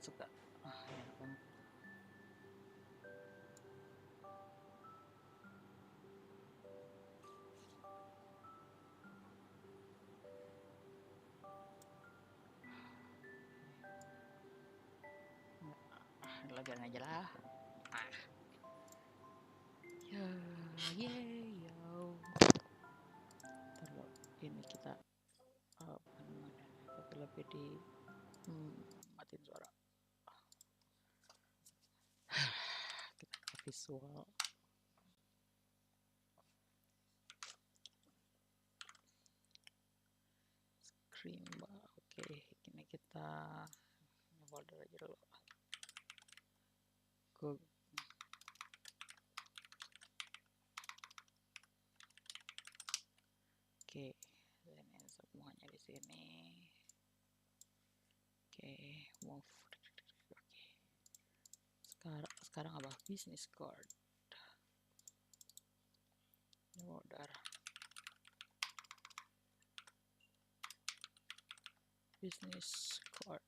masuk gak? Enak banget. Lo biarin aja lah. Ya, yo. Terlalu ini kita apa namanya? Tapi lebih di matiin suara. Kita ke visual. Scrimba. Oke, ini kita folder aja dulu. Oke, ini semuanya di sini. Oke, move. Oke. Sekarang apa? Business card. Ini order. Business card.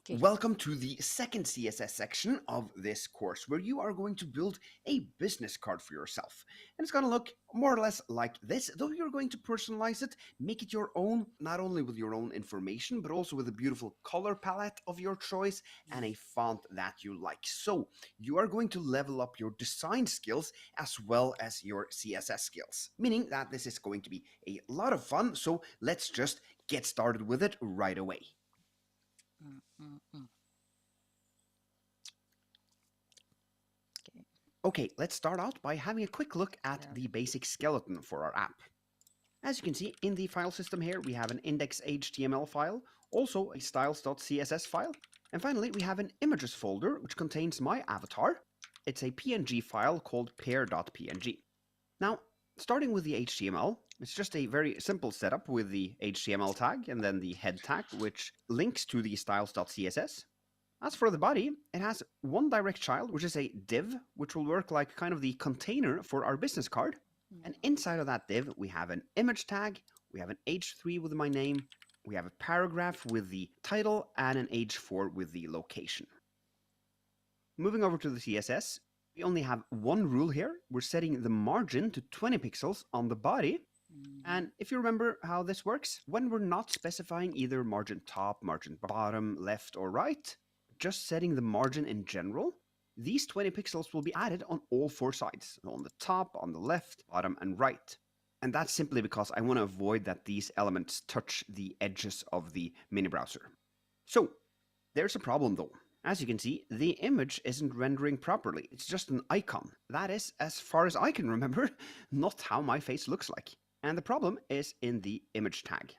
Welcome to the second CSS section of this course, where you are going to build a business card for yourself. And it's going to look more or less like this, though you're going to personalize it, make it your own, not only with your own information, but also with a beautiful color palette of your choice and a font that you like. So you are going to level up your design skills as well as your CSS skills, meaning that this is going to be a lot of fun. So let's just get started with it right away. Okay, let's start out by having a quick look at the basic skeleton for our app. As you can see, in the file system here, we have an index.html file, also a styles.css file, and finally we have an images folder which contains my avatar. It's a PNG file called pair.png. Now, starting with the HTML, it's just a very simple setup with the HTML tag and then the head tag, which links to the styles.css. As for the body, it has one direct child, which is a div, which will work like kind of the container for our business card. And inside of that div, we have an image tag, we have an h3 with my name, we have a paragraph with the title, and an h4 with the location. Moving over to the CSS, we only have one rule here. We're setting the margin to 20 pixels on the body. And if you remember how this works, when we're not specifying either margin top, margin bottom, left, or right, just setting the margin in general, these 20 pixels will be added on all four sides, on the top, on the left, bottom, and right. And that's simply because I want to avoid that these elements touch the edges of the mini browser. So there's a problem though. As you can see, the image isn't rendering properly. It's just an icon. That is, as far as I can remember, not how my face looks like. And the problem is in the image tag.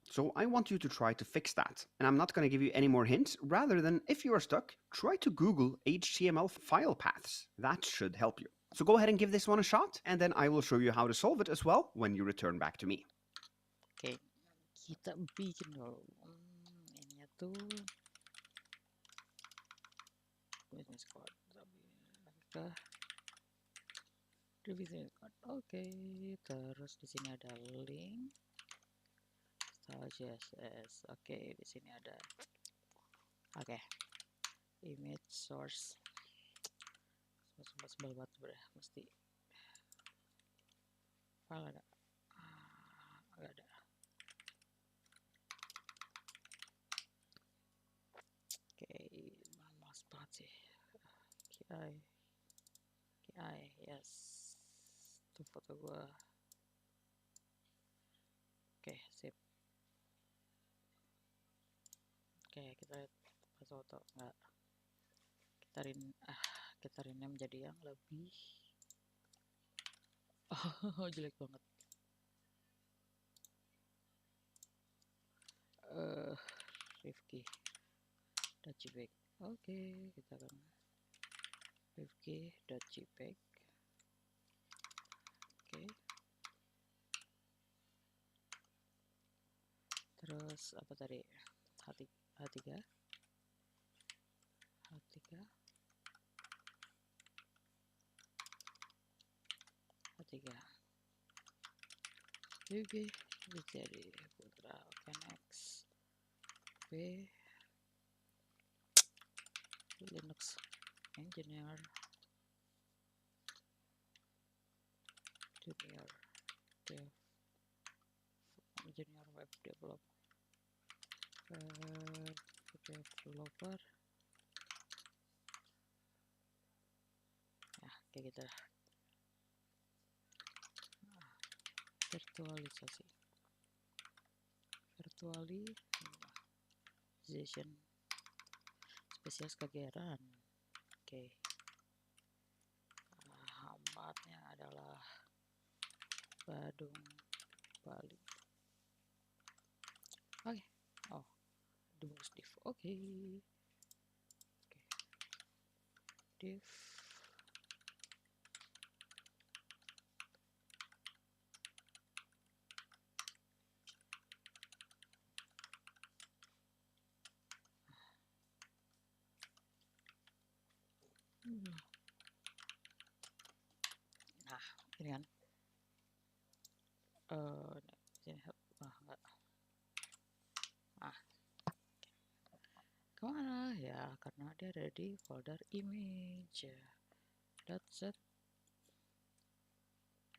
So I want you to try to fix that. And I'm not going to give you any more hints. Rather than, if you are stuck, try to Google HTML file paths. That should help you. So go ahead and give this one a shot, and then I will show you how to solve it as well when you return back to me. Oke, kita bikin dulu. Ininya tuh business card. Business card. Oke, terus di sini ada link. Ajazz. Oke, di sini ada. Oke. Image source. Sebel banget bre, mesti. File ada. Enggak ada. Oke, males banget sih. KI, yes. Itu foto gua. Oke, sip. Oke, kita lihat foto enggak. Kita rename jadi yang lebih jelek banget. Rifki.jpg. Oke, kita akan Rifki.jpg. Oke. Terus apa tadi? H3. Oke, jadi putra. Oke, next. P Linux engineer, junior dev, junior web developer, ya kayak gitu lah. Virtualization spesies kegeran. Oke. Alamatnya adalah Badung, Bali. Oke. Oh, Dumus div. Oke. Div. Nah, ini kan. Enggak. Kemana ya? Karena dia ada di folder image. That's it.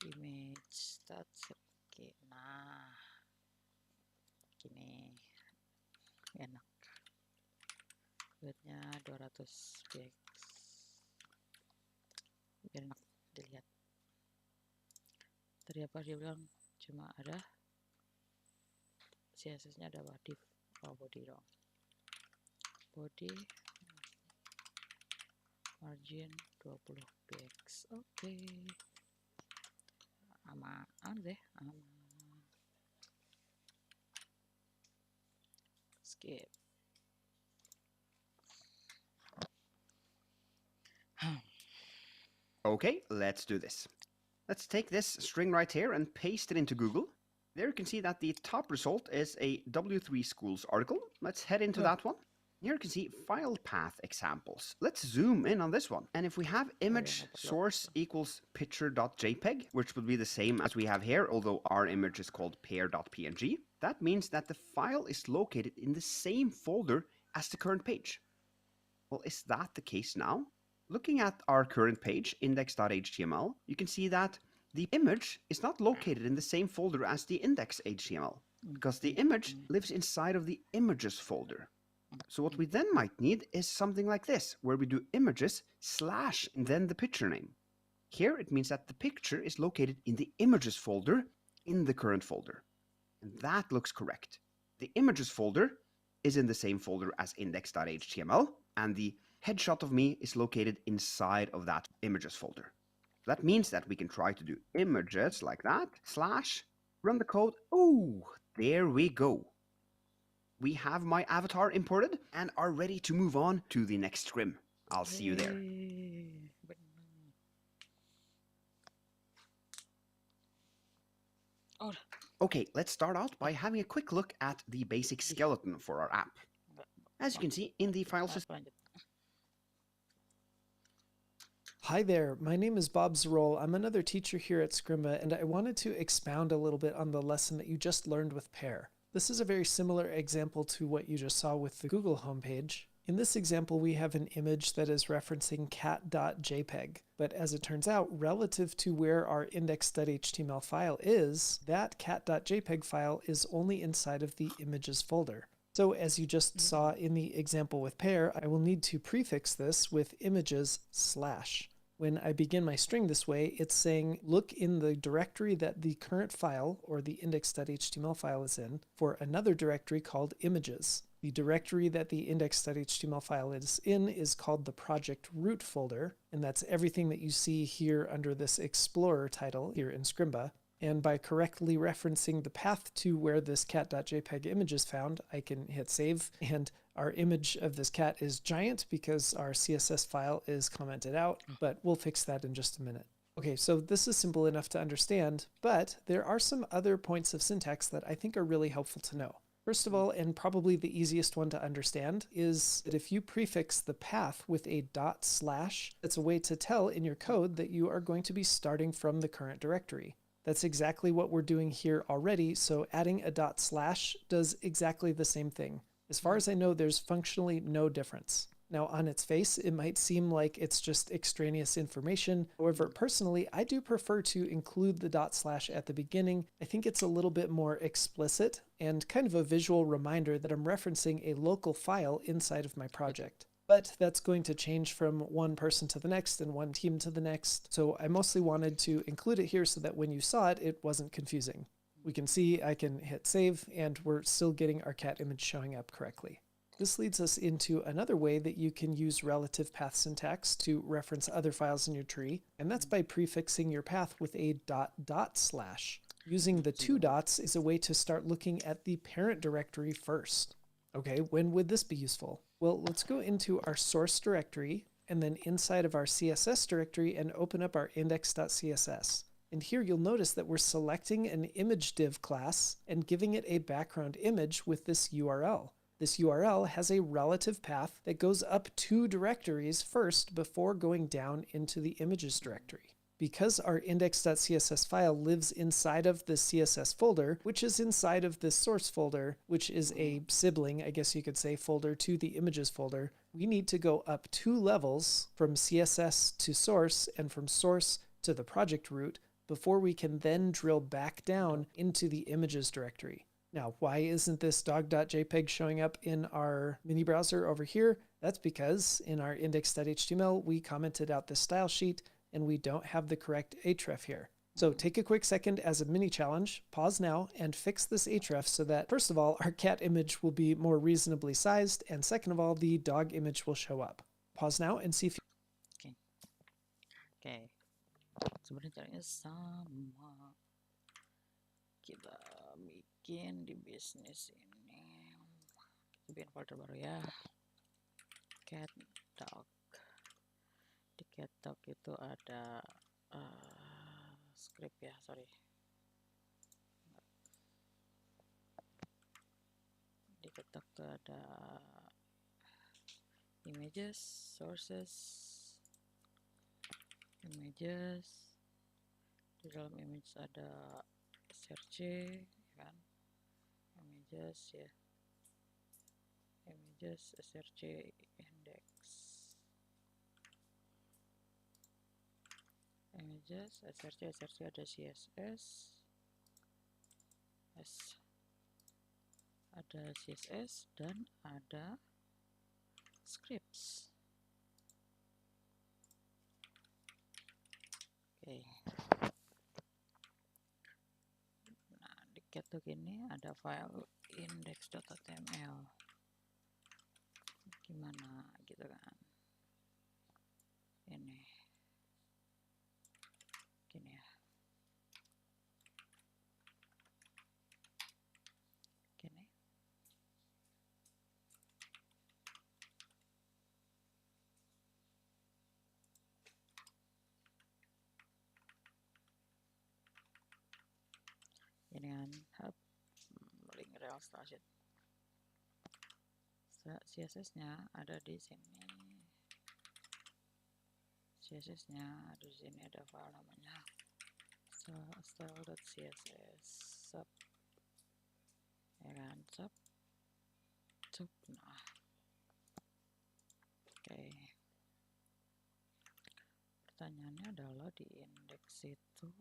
Image. That's it. Oke, nah, gini enak. Widthnya 200 px. Biar enak dilihat. Tadi apa dia bilang? Cuma ada CSS-nya ada div. Oh, body dong. Body margin 20 px. Oke. Aman deh, aman. Skip. Okay, let's do this. Let's take this string right here and paste it into Google. There you can see that the top result is a W3 Schools article. Let's head into that one. Here you can see file path examples. Let's zoom in on this one. And if we have image source equals picture.jpg, which would be the same as we have here, although our image is called pair.png, that means that the file is located in the same folder as the current page. Well, is that the case now? Looking at our current page, index.html, you can see that the image is not located in the same folder as the index.html, because the image lives inside of the images folder. So what we then might need is something like this, where we do images slash and then the picture name. Here it means that the picture is located in the images folder in the current folder. And that looks correct. The images folder is in the same folder as index.html, and the headshot of me is located inside of that images folder. That means that we can try to do images like that, slash, run the code. Oh, there we go. We have my avatar imported and are ready to move on to the next scrim. I'll see you there. Okay, let's start out by having a quick look at the basic skeleton for our app. As you can see in the file system. Hi there, my name is Bob Zarol. I'm another teacher here at Scrimba, and I wanted to expound a little bit on the lesson that you just learned with pair. This is a very similar example to what you just saw with the Google homepage. In this example, we have an image that is referencing cat.jpg, but as it turns out, relative to where our index.html file is, that cat.jpg file is only inside of the images folder. So as you just saw in the example with pair, I will need to prefix this with images slash. When I begin my string this way, it's saying look in the directory that the current file or the index.html file is in for another directory called images. The directory that the index.html file is in is called the project root folder, and that's everything that you see here under this Explorer title here in Scrimba. And by correctly referencing the path to where this cat.jpg image is found, I can hit save, and our image of this cat is giant because our CSS file is commented out, but we'll fix that in just a minute. Okay, so this is simple enough to understand, but there are some other points of syntax that I think are really helpful to know. First of all, and probably the easiest one to understand, is that if you prefix the path with a ./, it's a way to tell in your code that you are going to be starting from the current directory. That's exactly what we're doing here already, so adding a ./ does exactly the same thing. As far as I know, there's functionally no difference. Now, on its face, it might seem like it's just extraneous information. However, personally, I do prefer to include the / at the beginning. I think it's a little bit more explicit and kind of a visual reminder that I'm referencing a local file inside of my project. But that's going to change from one person to the next and one team to the next. So I mostly wanted to include it here so that when you saw it, it wasn't confusing. We can see I can hit save and we're still getting our cat image showing up correctly. This leads us into another way that you can use relative path syntax to reference other files in your tree, and that's by prefixing your path with a .. Using the 2 dots is a way to start looking at the parent directory first. Okay, when would this be useful? Well, let's go into our source directory and then inside of our CSS directory and open up our index.css. And here you'll notice that we're selecting an image div class and giving it a background image with this URL. This URL has a relative path that goes up 2 directories first before going down into the images directory. Because our index.css file lives inside of the CSS folder, which is inside of this source folder, which is a sibling, I guess you could say, folder to the images folder, we need to go up 2 levels from CSS to source and from source to the project root before we can then drill back down into the images directory. Now, why isn't this dog.jpg showing up in our mini browser over here? That's because in our index.html, we commented out this style sheet and we don't have the correct href here. So take a quick second as a mini challenge, pause now and fix this href so that first of all, our cat image will be more reasonably sized, and second of all, the dog image will show up. Pause now and see if Oke. Sebenarnya caranya sama. Kita bikin di bisnis ini. Kita bikin folder baru ya. Cat dog. Di cat dog itu ada script ya, sorry. Di cat dog itu ada images, sources, images. Di dalam image ada src kan, images ya, images src index, images src ada css, ada css dan ada scripts. Oke. Nah, di catalog ini ada file index.html. Gimana gitu kan? Ini. Gini ya. Gini. Ini kan hub link rel starship. CSS-nya ada di sini. CSS-nya di sini ada file namanya style.css sub, ya kan, sub. Nah, oke. Pertanyaannya adalah di indeks itu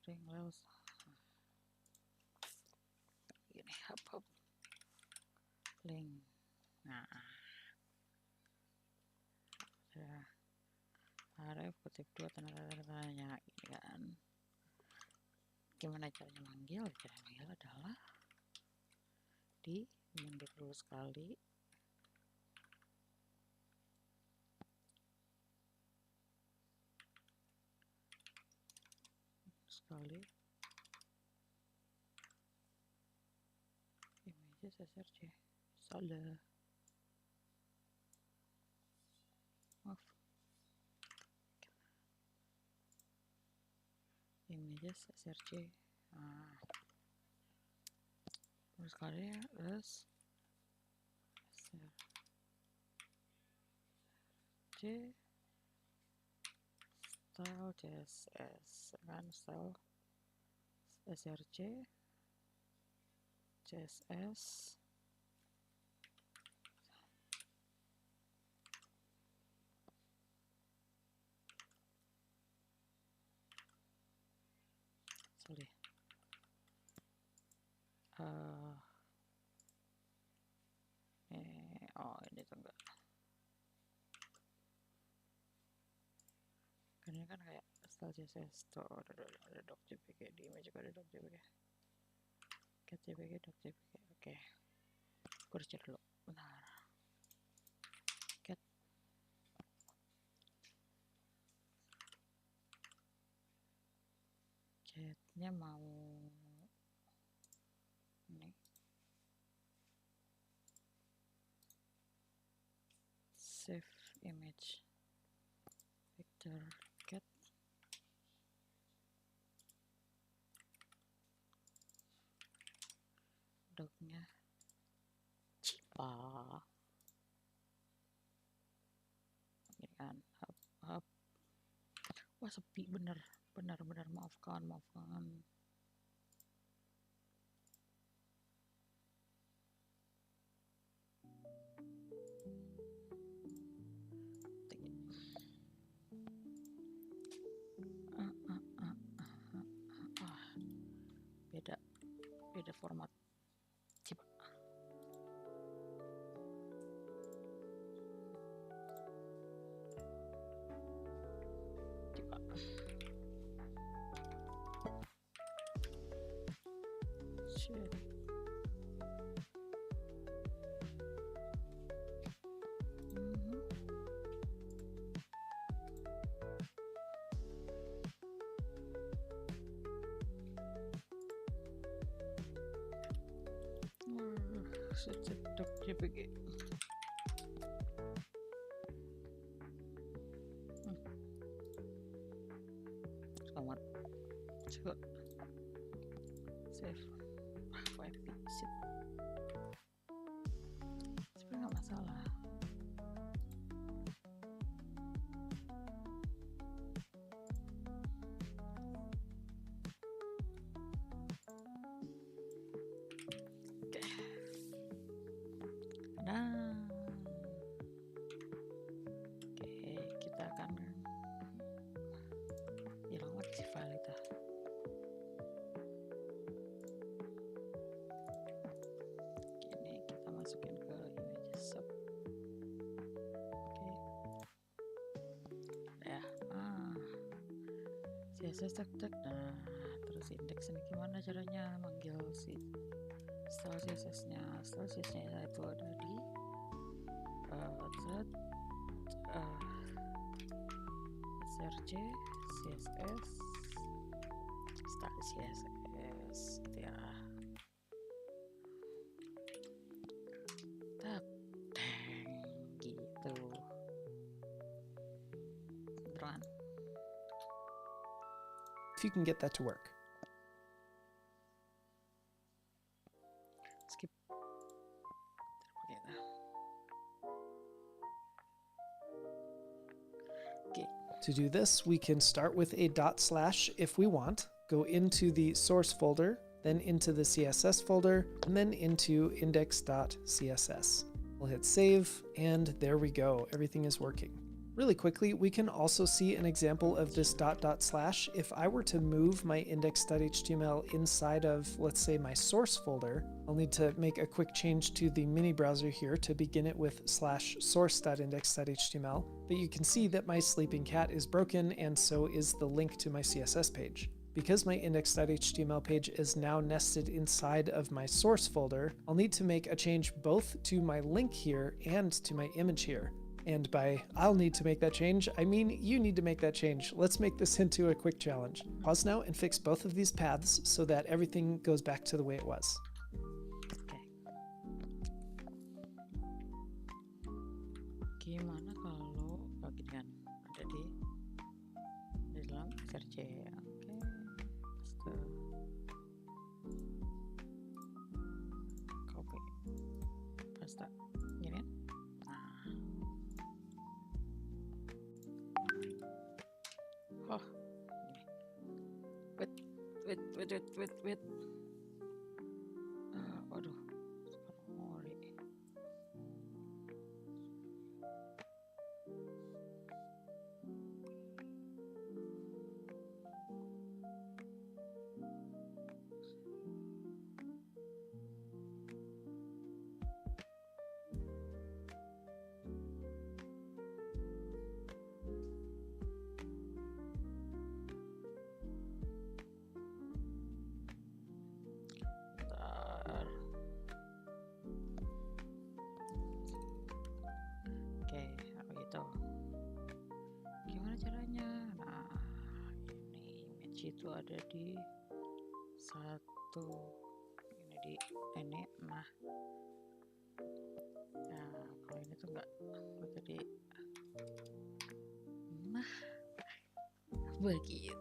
ring rel gini, hub link. Nah, arif kutip 2 tanda-tandanya ini kan. Gimana caranya manggil? Cara manggil adalah di mundur dulu sekali, images src salah, maaf, images src. Nah, terus kali ya, terus src style css kan, style src css cancel deh. Oh ini tuh enggak. Kan ini kan kayak style CSS tuh ada doc JPG, di image juga ada doc JPG. Cat JPG, doc JPG. Oke. Gue harus cek dulu. Bentar. Cat. Catnya mau ini. Save image. Vector cat. Docnya cipa. Ini kan up. Wah sepi bener maafkan. Beda format chip. Shit. Sedap JPG. Selamat. Coba save. FYP shit. Sebenarnya nggak masalah. Kita akan hilang lagi si file itu. Ini kita masukin ke images sub. Ya, CSS tek. Nah, terus indeks ini gimana caranya manggil si style CSS-nya? Style CSS-nya itu ada di SRC CSS style CSS ya. Tak gitu. Beneran. If you can get that to work. Skip. Okay. To do this, we can start with a // if we want, go into the source folder, then into the CSS folder, and then into index.css. We'll hit save, and there we go. Everything is working. Really quickly, we can also see an example of this // if I were to move my index.html inside of, let's say, my source folder. I'll need to make a quick change to the mini browser here to begin it with /source.index.html, but you can see that my sleeping cat is broken, and so is the link to my CSS page. Because my index.html page is now nested inside of my source folder, I'll need to make a change both to my link here and to my image here. And by I'll need to make that change, I mean you need to make that change. Let's make this into a quick challenge. Pause now and fix both of these paths so that everything goes back to the way it was. Gimana kalau bagian kan ada di dalam SRC. Oke. Copy. Paste. Gini kan? Oh, wait. Waduh, sorry. G itu ada di 1, ini di ini. Nah kalau ini tuh enggak, kalau tadi nah begitu.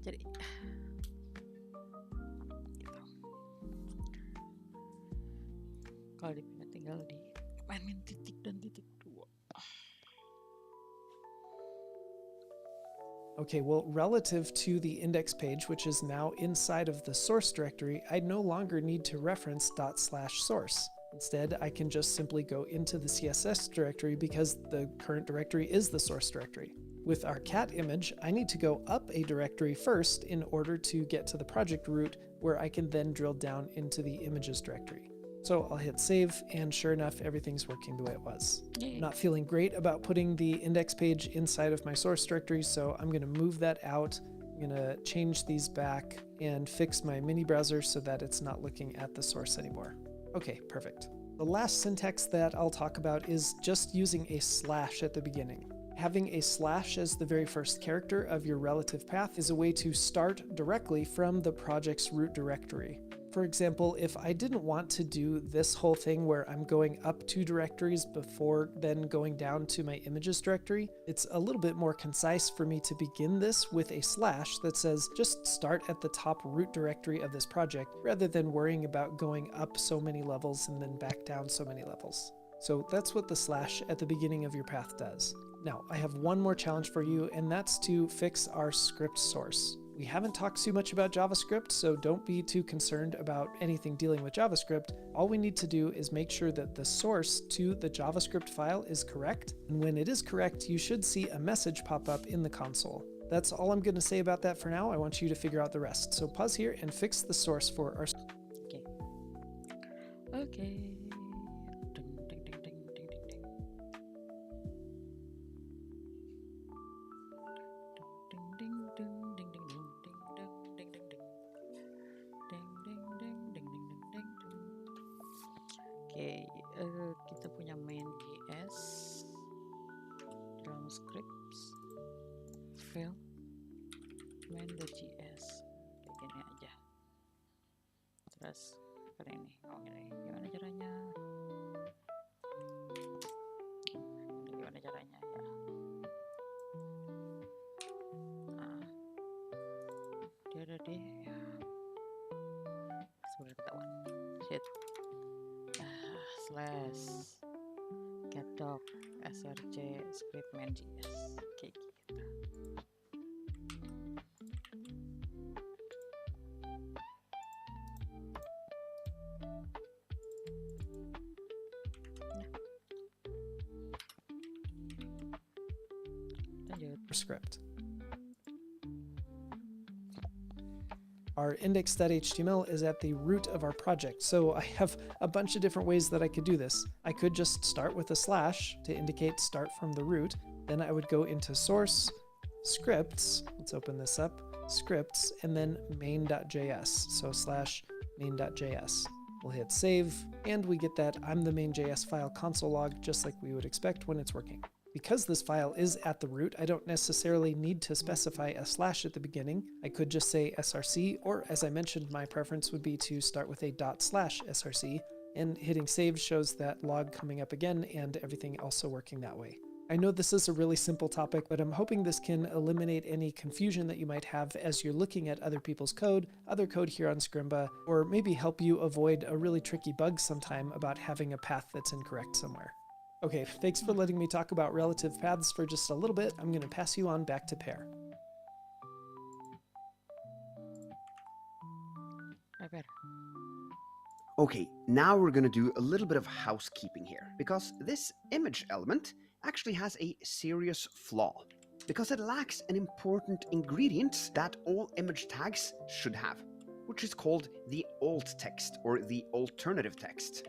Jadi gitu. Kalau dipindah tinggal di main titik dan titik 2. Okay, well, relative to the index page, which is now inside of the source directory, I no longer need to reference /source. Instead, I can just simply go into the CSS directory because the current directory is the source directory. With our cat image, I need to go up a directory first in order to get to the project root, where I can then drill down into the images directory. So I'll hit save, and sure enough, everything's working the way it was. Yay. Not feeling great about putting the index page inside of my source directory, so I'm going to move that out. I'm going to change these back and fix my mini browser so that it's not looking at the source anymore. Okay, perfect. The last syntax that I'll talk about is just using a slash at the beginning. Having a slash as the very first character of your relative path is a way to start directly from the project's root directory. For example, if I didn't want to do this whole thing where I'm going up 2 directories before then going down to my images directory, it's a little bit more concise for me to begin this with a slash that says just start at the top root directory of this project rather than worrying about going up so many levels and then back down so many levels. So that's what the slash at the beginning of your path does. Now, I have one more challenge for you, and that's to fix our script source. We haven't talked too much about JavaScript, so don't be too concerned about anything dealing with JavaScript. All we need to do is make sure that the source to the JavaScript file is correct, and when it is correct, you should see a message pop up in the console. That's all I'm going to say about that for now. I want you to figure out the rest. So pause here and fix the source for our... Okay. Kita punya main JS dalam scripts file main.js kayak gini aja. Terus ini gimana caranya? Gimana caranya ya? Nah, dia ada di sebenarnya ketahuan. Shit. Slash getdoc src script main.js kayak gitu. Lanjut. Script. Our index.html is at the root of our project, so I have a bunch of different ways that I could do this. I could just start with a slash to indicate start from the root, then I would go into source, scripts, let's open this up, scripts, and then main.js, so slash main.js. We'll hit save, and we get that I'm the main.js file console log, just like we would expect when it's working. Because this file is at the root, I don't necessarily need to specify a slash at the beginning. I could just say src, or as I mentioned, my preference would be to start with a ./src, and hitting save shows that log coming up again and everything also working that way. I know this is a really simple topic, but I'm hoping this can eliminate any confusion that you might have as you're looking at other people's code, other code here on Scrimba, or maybe help you avoid a really tricky bug sometime about having a path that's incorrect somewhere. Okay, thanks for letting me talk about relative paths for just a little bit. I'm going to pass you on back to Per. Okay, now we're going to do a little bit of housekeeping here, because this image element actually has a serious flaw, because it lacks an important ingredient that all image tags should have, which is called the alt text, or the alternative text.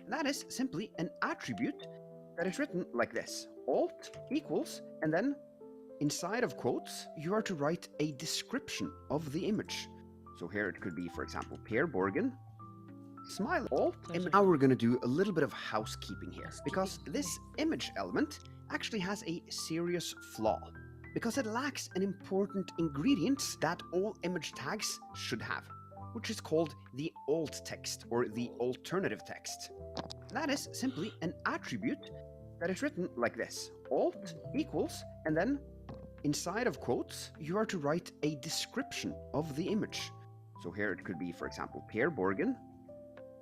That is simply an attribute that is written like this: alt equals, and then inside of quotes, you are to write a description of the image. So here it could be, for example, Per Borgen, smile alt. And now we're going to do a little bit of housekeeping here, because this image element actually has a serious flaw, because it lacks an important ingredient that all image tags should have, which is called the alt text or the alternative text. That is simply an attribute that is written like this: alt equals, and then inside of quotes, you are to write a description of the image. So here it could be, for example, Pierre Borgen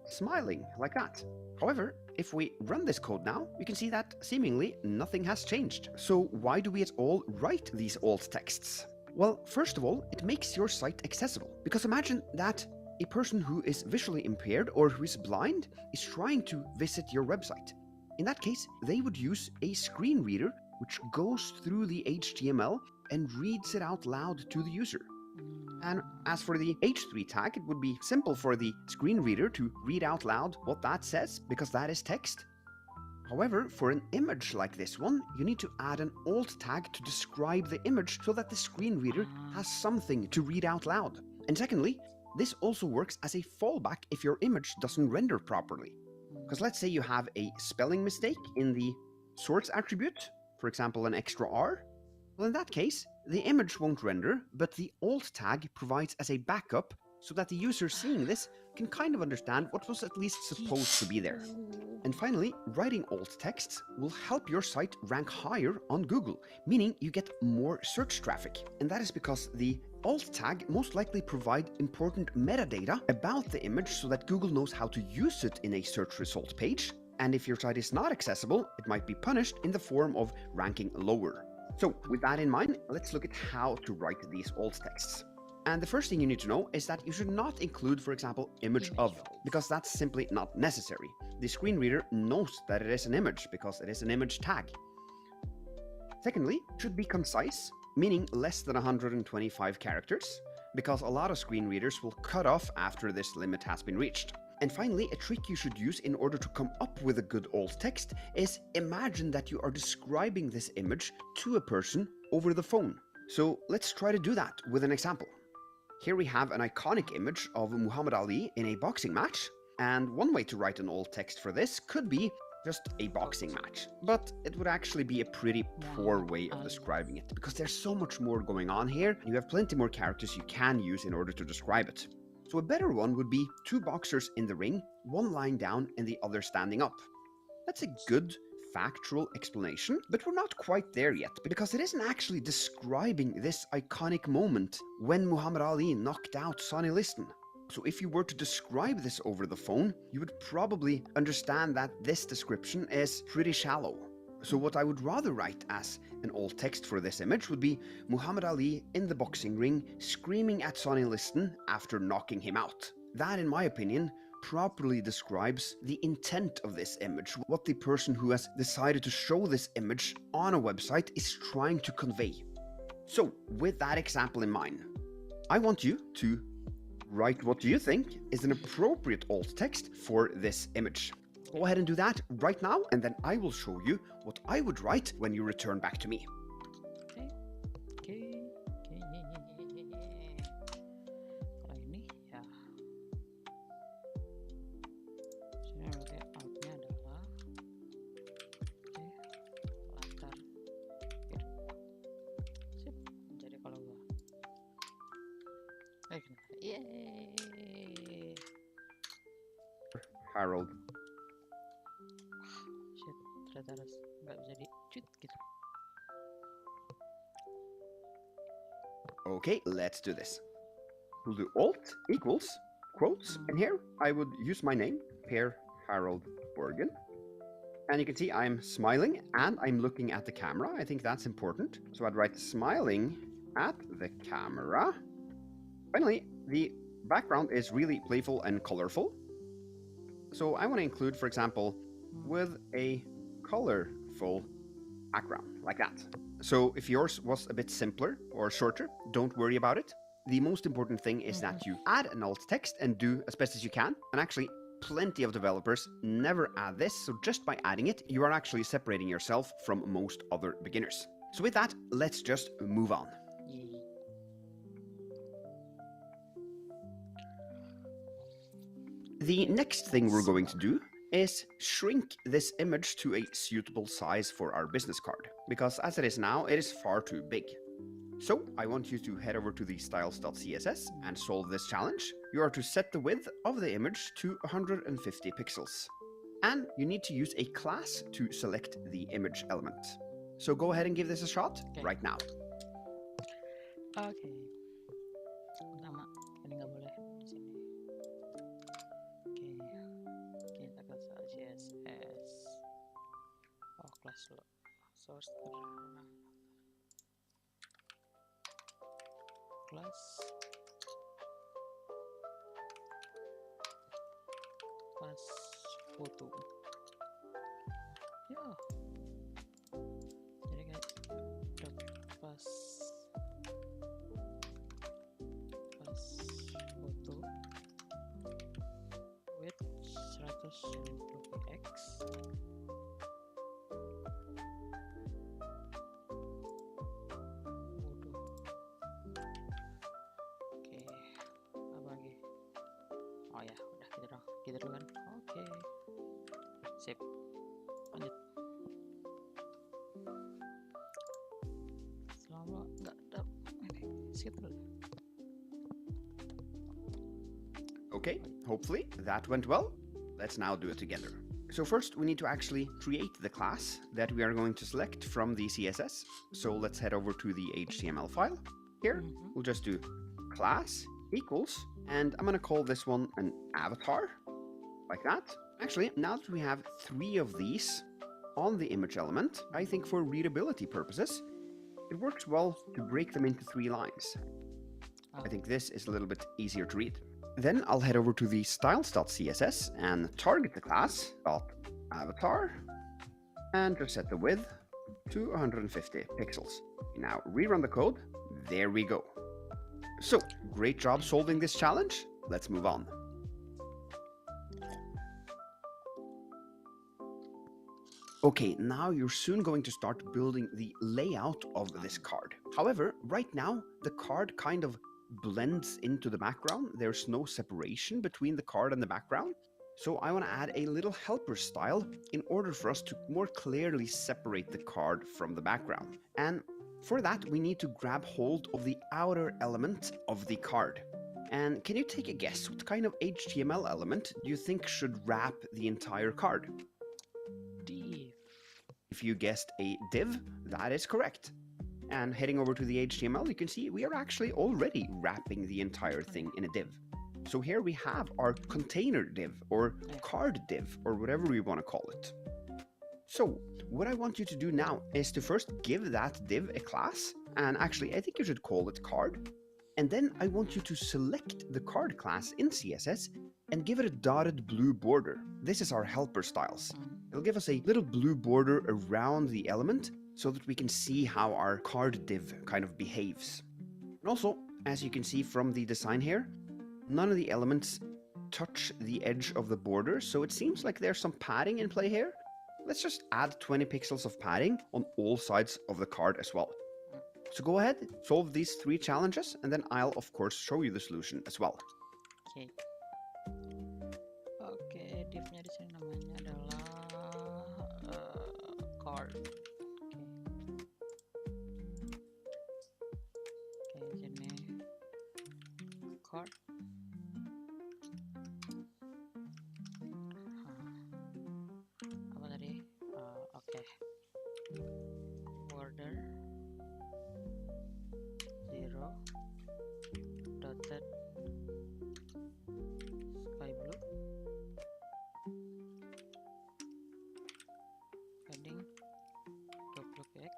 smiling, like that. However, if we run this code now, you can see that seemingly nothing has changed. So why do we at all write these alt texts? Well, first of all, it makes your site accessible. Because imagine that a person who is visually impaired or who is blind is trying to visit your website. In that case, they would use a screen reader which goes through the HTML and reads it out loud to the user. And as for the H3 tag, it would be simple for the screen reader to read out loud what that says, because that is text. However, for an image like this one, you need to add an alt tag to describe the image so that the screen reader has something to read out loud. And secondly, this also works as a fallback if your image doesn't render properly. Because let's say you have a spelling mistake in the source attribute, for example an extra R. Well, in that case, the image won't render, but the alt tag provides as a backup so that the user seeing this can kind of understand what was at least supposed to be there. And finally, writing alt texts will help your site rank higher on Google, meaning you get more search traffic. And that is because the alt tag most likely provide important metadata about the image so that Google knows how to use it in a search result page. And if your site is not accessible, it might be punished in the form of ranking lower. So with that in mind, let's look at how to write these alt texts. And the first thing you need to know is that you should not include, for example, image of, because that's simply not necessary. The screen reader knows that it is an image because it is an image tag. Secondly, it should be concise, meaning less than 125 characters, because a lot of screen readers will cut off after this limit has been reached. And finally, a trick you should use in order to come up with a good alt text is imagine that you are describing this image to a person over the phone. So let's try to do that with an example. Here we have an iconic image of Muhammad Ali in a boxing match, and one way to write an alt text for this could be just a boxing match, but it would actually be a pretty poor way of describing it because there's so much more going on here. You have plenty more characters you can use in order to describe it. So a better one would be two boxers in the ring, one lying down and the other standing up. That's a good factual explanation, but we're not quite there yet because it isn't actually describing this iconic moment when Muhammad Ali knocked out Sonny Liston. So if you were to describe this over the phone, you would probably understand that this description is pretty shallow. So what I would rather write as an alt text for this image would be Muhammad Ali in the boxing ring screaming at Sonny Liston after knocking him out. That, in my opinion, properly describes the intent of this image, what the person who has decided to show this image on a website is trying to convey. So with that example in mind, I want you to write what you think is an appropriate alt text for this image. Go ahead and do that right now, and then I will show you what I would write when you return back to me. Okay. Kalau ini ya, sini berarti outnya adalah latar biru. Sip. Jadi kalau gua, yeay. Harold. Ternyata nggak bisa di-cheat gitu. Okay, let's do this. We'll do alt equals quotes, and here I would use my name, Per Harold Borgen. And you can see I'm smiling and I'm looking at the camera. I think that's important. So I'd write smiling at the camera. Finally, the background is really playful and colorful. So I want to include, for example, with a colorful background, like that. So if yours was a bit simpler or shorter, don't worry about it. The most important thing is that you add an alt text and do as best as you can. And actually, plenty of developers never add this, so just by adding it, you are actually separating yourself from most other beginners. So with that, let's just move on. The next thing we're going to do is shrink this image to a suitable size for our business card, because as it is now, it is far too big. So I want you to head over to the styles.css and solve this challenge. You are to set the width of the image to 150 pixels. And you need to use a class to select the image element. So go ahead and give this a shot right now. Oke. Pertama, ini nggak boleh di sini. Oke. Kita ke CSS. Oh, kelas lo. Source terjaga. Kelas foto. Ya. Jadi kayak pas foto width 150x. Oh ya, udah gitu dong. Gitu dulu kan. Oke. Sip. Lanjut. Selama nggak ada skip dulu. Okay, hopefully that went well. Let's now do it together. So first we need to actually create the class that we are going to select from the CSS. So let's head over to the HTML file. Here, we'll just do class equals, and I'm gonna call this one an avatar, like that. Actually, now that we have 3 of these on the image element, I think for readability purposes, it works well to break them into 3 lines. I think this is a little bit easier to read. Then I'll head over to the styles.css and target the class .avatar and just set the width to 150 pixels. Now rerun the code. There we go. So, great job solving this challenge. Let's move on. Okay, now you're soon going to start building the layout of this card. However, right now, the card kind of blends into the background. There's no separation between the card and the background. So I want to add a little helper style in order for us to more clearly separate the card from the background. And for that, we need to grab hold of the outer element of the card. And can you take a guess? What kind of HTML element do you think should wrap the entire card? Div. If you guessed a div, that is correct. And heading over to the HTML, you can see we are actually already wrapping the entire thing in a div. So here we have our container div, or card div, or whatever we want to call it. So what I want you to do now is to first give that div a class, and actually I think you should call it card. And then I want you to select the card class in CSS and give it a dotted blue border. This is our helper styles. It'll give us a little blue border around the element so that we can see how our card div kind of behaves. And also, as you can see from the design here, none of the elements touch the edge of the border, so it seems like there's some padding in play here. Let's just add 20 pixels of padding on all sides of the card as well. So go ahead, solve these 3 challenges, and then I'll of course show you the solution as well. Oke. Oke, divnya di sini namanya adalah card. Oke, sini card. Apa tadi? Oke. Border 0 dotted sky blue, padding 20x,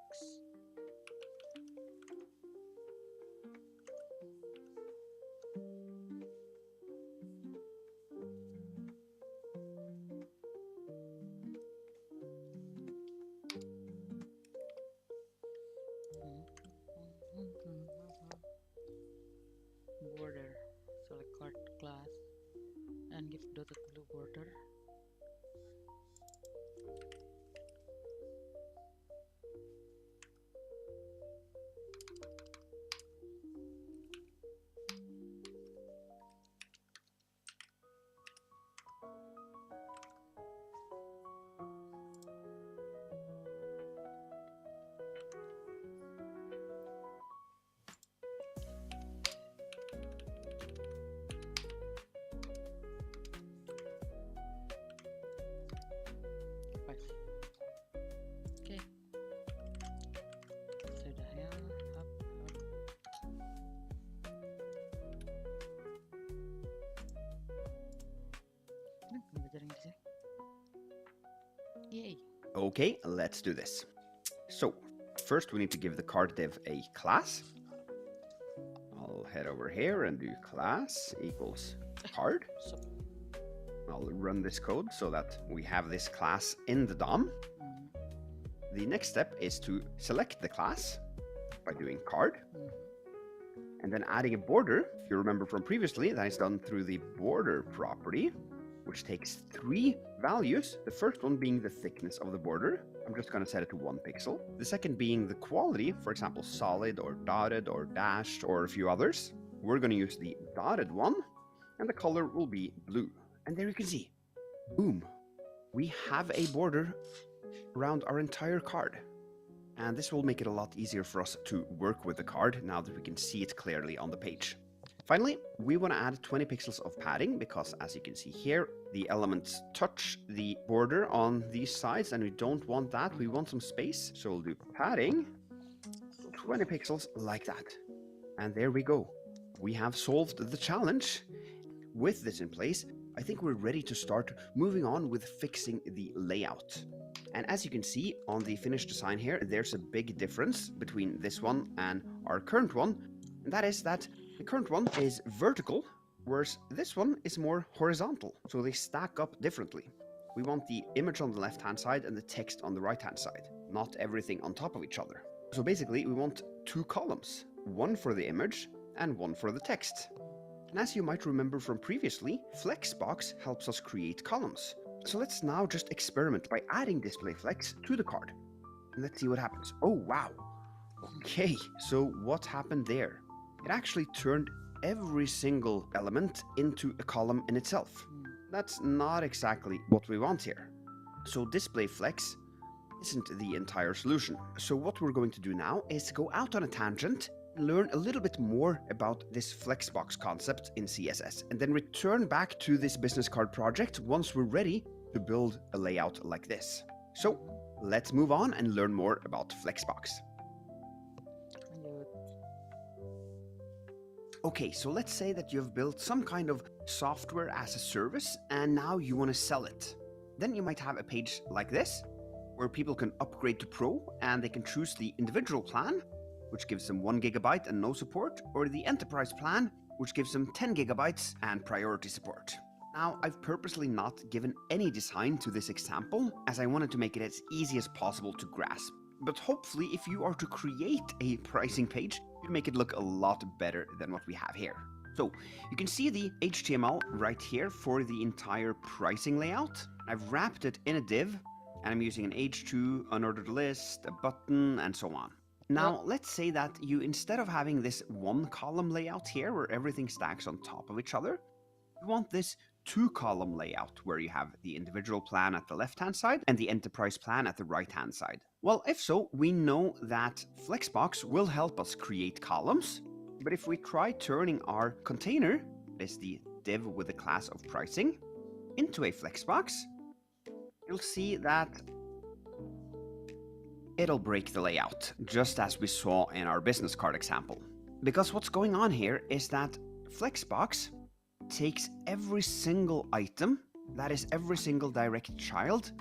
Okay, let's do this. So first we need to give the card div a class. I'll head over here and do class equals card. I'll run this code so that we have this class in the DOM. The next step is to select the class by doing card. And then adding a border. If you remember from previously, that is done through the border property, which takes 3 values. The first one being the thickness of the border. I'm just going to set it to 1 pixel. The second being the quality, for example, solid or dotted or dashed or a few others. We're going to use the dotted one, and the color will be blue. And there you can see, boom, we have a border around our entire card. And this will make it a lot easier for us to work with the card now that we can see it clearly on the page. Finally, we want to add 20 pixels of padding because, as you can see here, the elements touch the border on these sides and we don't want that. We want some space. So we'll do padding, 20 pixels like that. And there we go. We have solved the challenge. With this in place, I think we're ready to start moving on with fixing the layout. And as you can see on the finished design here, there's a big difference between this one and our current one. And that is that the current one is vertical, whereas this one is more horizontal. So they stack up differently. We want the image on the left-hand side and the text on the right-hand side, not everything on top of each other. So basically, we want 2 columns, one for the image and one for the text. And as you might remember from previously, Flexbox helps us create columns. So let's now just experiment by adding display flex to the card. And let's see what happens. Oh, wow. Okay, so what happened there? It actually turned every single element into a column in itself. That's not exactly what we want here. So display flex isn't the entire solution. So what we're going to do now is go out on a tangent, learn a little bit more about this Flexbox concept in CSS, and then return back to this business card project once we're ready to build a layout like this. So let's move on and learn more about Flexbox. Okay, so let's say that you've built some kind of software as a service and now you want to sell it. Then you might have a page like this where people can upgrade to Pro and they can choose the individual plan, which gives them 1 GB and no support, or the enterprise plan, which gives them 10 GB and priority support. Now, I've purposely not given any design to this example, as I wanted to make it as easy as possible to grasp. But hopefully, if you are to create a pricing page, you'll make it look a lot better than what we have here. So, you can see the HTML right here for the entire pricing layout. I've wrapped it in a div, and I'm using an H2, unordered list, a button, and so on. Now, let's say that you, instead of having this 1-column layout here where everything stacks on top of each other, you want this 2-column layout where you have the individual plan at the left-hand side and the enterprise plan at the right-hand side. Well, if so, we know that Flexbox will help us create columns, but if we try turning our container, that is the div with the class of pricing, into a Flexbox, you'll see that it'll break the layout, just as we saw in our business card example. Because what's going on here is that Flexbox takes every single item, that is every single direct child,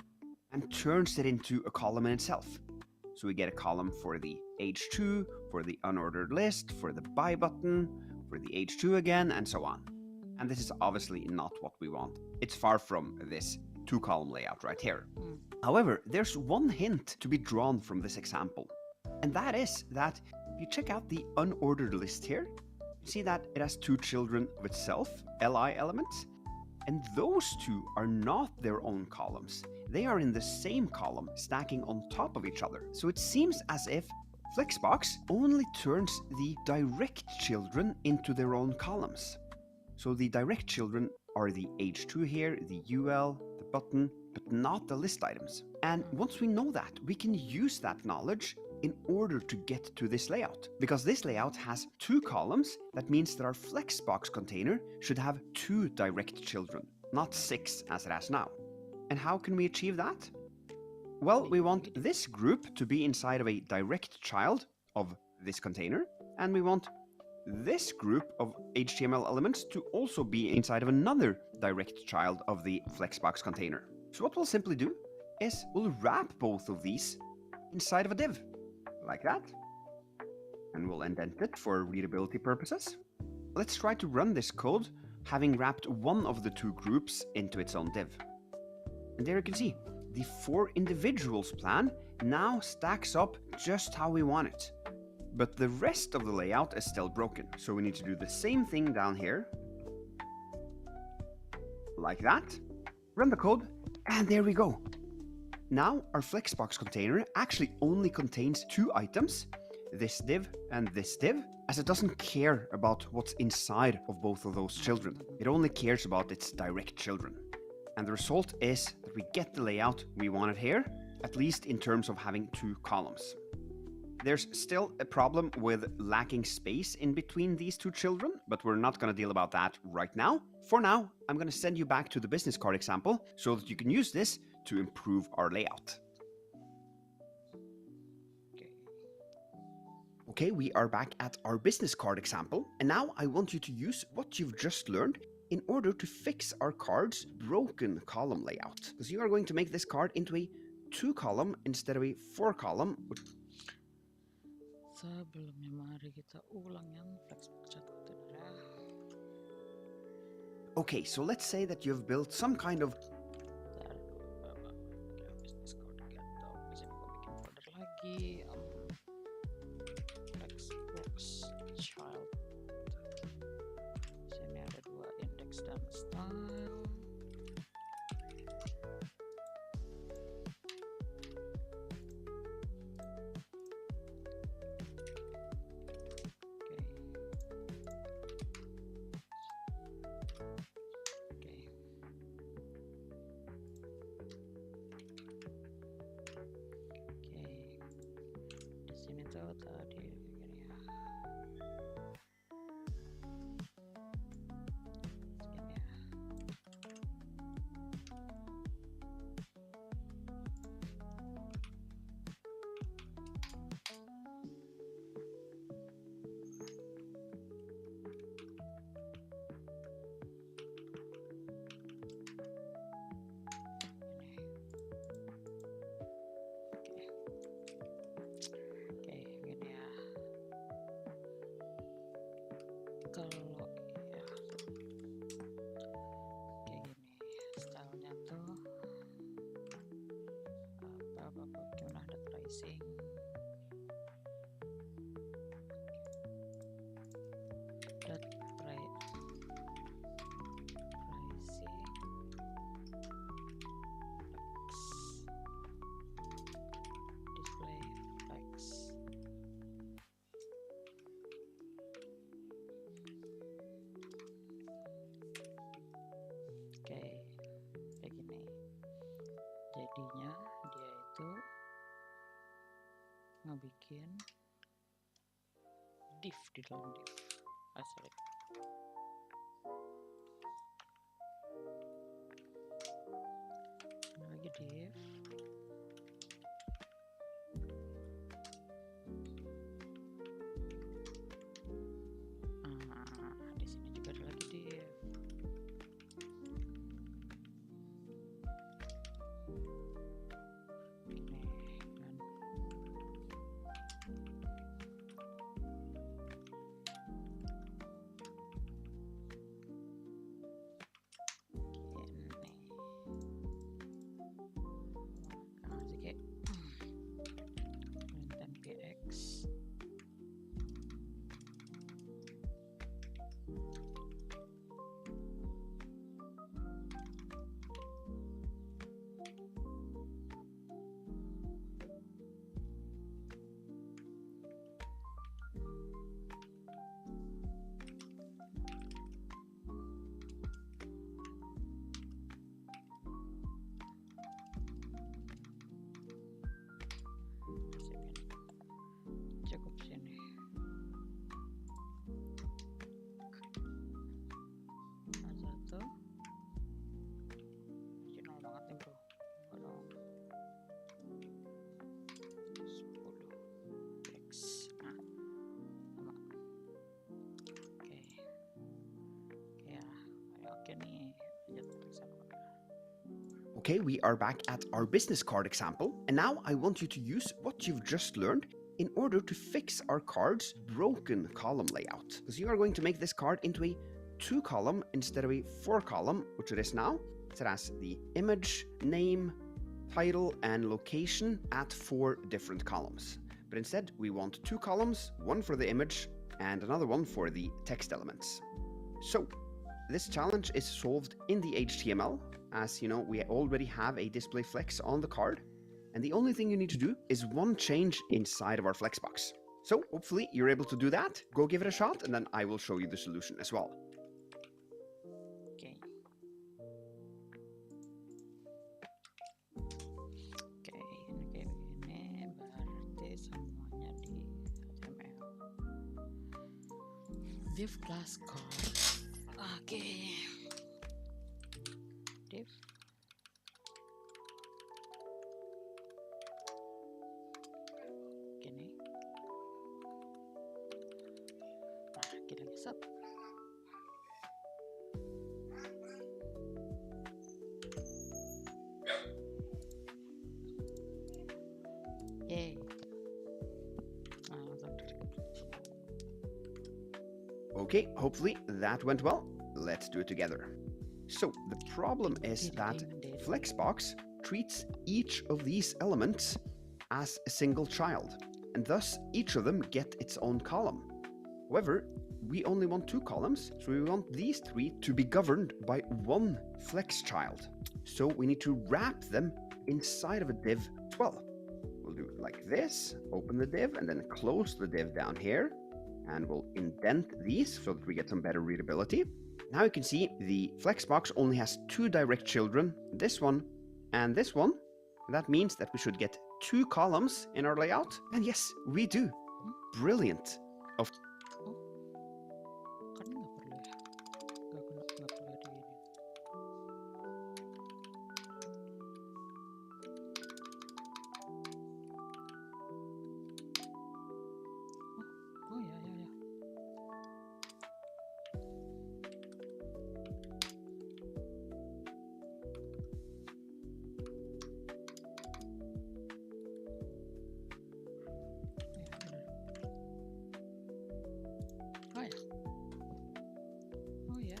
and turns it into a column in itself. So we get a column for the H2, for the unordered list, for the buy button, for the H2 again, and so on. And this is obviously not what we want. It's far from this 2-column layout right here. However, there's one hint to be drawn from this example, and that is that if you check out the unordered list here, you see that it has 2 children of itself, li elements, and those 2 are not their own columns. They are in the same column, stacking on top of each other. So it seems as if Flexbox only turns the direct children into their own columns. So the direct children are the H2 here, the UL, the button, but not the list items. And once we know that, we can use that knowledge in order to get to this layout. Because this layout has 2 columns, that means that our Flexbox container should have 2 direct children, not 6 as it has now. And how can we achieve that? Well, we want this group to be inside of a direct child of this container, and we want this group of HTML elements to also be inside of another direct child of the Flexbox container. So what we'll simply do is we'll wrap both of these inside of a div, like that. And we'll indent it for readability purposes. Let's try to run this code, having wrapped one of the two groups into its own div. And there you can see, the 4 individuals plan now stacks up just how we want it. But the rest of the layout is still broken, so we need to do the same thing down here. Like that. Run the code, and there we go. Now our Flexbox container actually only contains 2 items, this div and this div, as it doesn't care about what's inside of both of those children. It only cares about its direct children. And the result is that we get the layout we wanted here, at least in terms of having 2 columns. There's still a problem with lacking space in between these 2 children, but we're not going to deal about that right now. For now, I'm going to send you back to the business card example so that you can use this to improve our layout. Okay, we are back at our business card example, and now I want you to use what you've just learned in order to fix our card's broken column layout. Because you are going to make this card into a 2-column instead of a 4-column. Sebelumnya mari kita ulang yang Flexbox chat container. Okay, so let's say that you've built some kind of business card get di sini gua bikin folder lagi Flexbox child. Sini ada 2 index dan style. Tadi begini ya. Segini ya. Kalau ya kayak gini stylenya tuh gimana, ada tracing, dot tracing display flex. Kayak gini. Jadinya dia itu ngebikin div di dalam div. Asli. Ini lagi div. Di sini juga ada lagi div. Cukup sini. Satu. Original banget nih bro. Kalau 10 X. Sama. Oke. Ya, oke nih. Lanjut. Okay, we are back at our business card example, and now I want you to use what you've just learned in order to fix our card's broken column layout. Because you are going to make this card into a 2-column instead of a 4-column, which it is now. So it has the image, name, title, and location at 4 different columns. But instead, we want 2 columns, one for the image and another one for the text elements. So this challenge is solved in the HTML. As you know, we already have a display flex on the card, and the only thing you need to do is one change inside of our flexbox. So hopefully you're able to do that. Go give it a shot, and then I will show you the solution as well. Oke. Oke, ini kayak begini, berarti semuanya di HTML. Div class card. Oke. Div. Gini. Nah, kita geser. Yay. Nah, langsung Okay, hopefully that went well. Let's do it together. So the problem is that Flexbox treats each of these elements as a single child, and thus each of them get its own column. However, we only want 2 columns, so we want these 3 to be governed by one flex child. So we need to wrap them inside of a div as well. We'll do it like this, open the div, and then close the div down here, and we'll indent these so that we get some better readability. Now you can see the Flexbox only has 2 direct children, this one and this one. That means that we should get 2 columns in our layout. And yes, we do. Brilliant. kan nggak perlu ya, nggak perlu ada ini. Oh ya.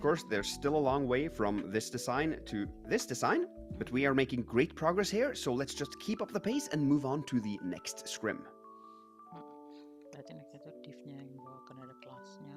Of course, there's still a long way from this design to this design, but we are making great progress here, so let's just keep up the pace and move on to the next scrim. Berarti next itu divnya yang bawakan ada kelasnya.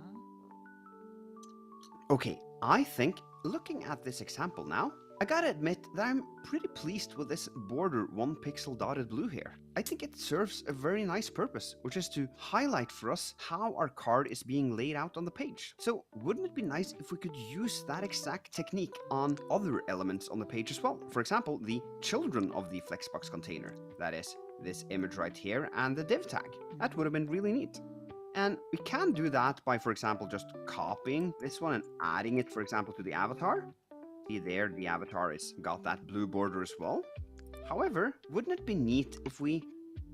Okay, I think, looking at this example now, I gotta admit that I'm pretty pleased with this border 1 pixel dotted blue here. I think it serves a very nice purpose, which is to highlight for us how our card is being laid out on the page. So wouldn't it be nice if we could use that exact technique on other elements on the page as well? For example, the children of the Flexbox container, that is, this image right here and the div tag. That would have been really neat. And we can do that by, for example, just copying this one and adding it, for example, to the avatar. See there, the avatar has got that blue border as well. However, wouldn't it be neat if we,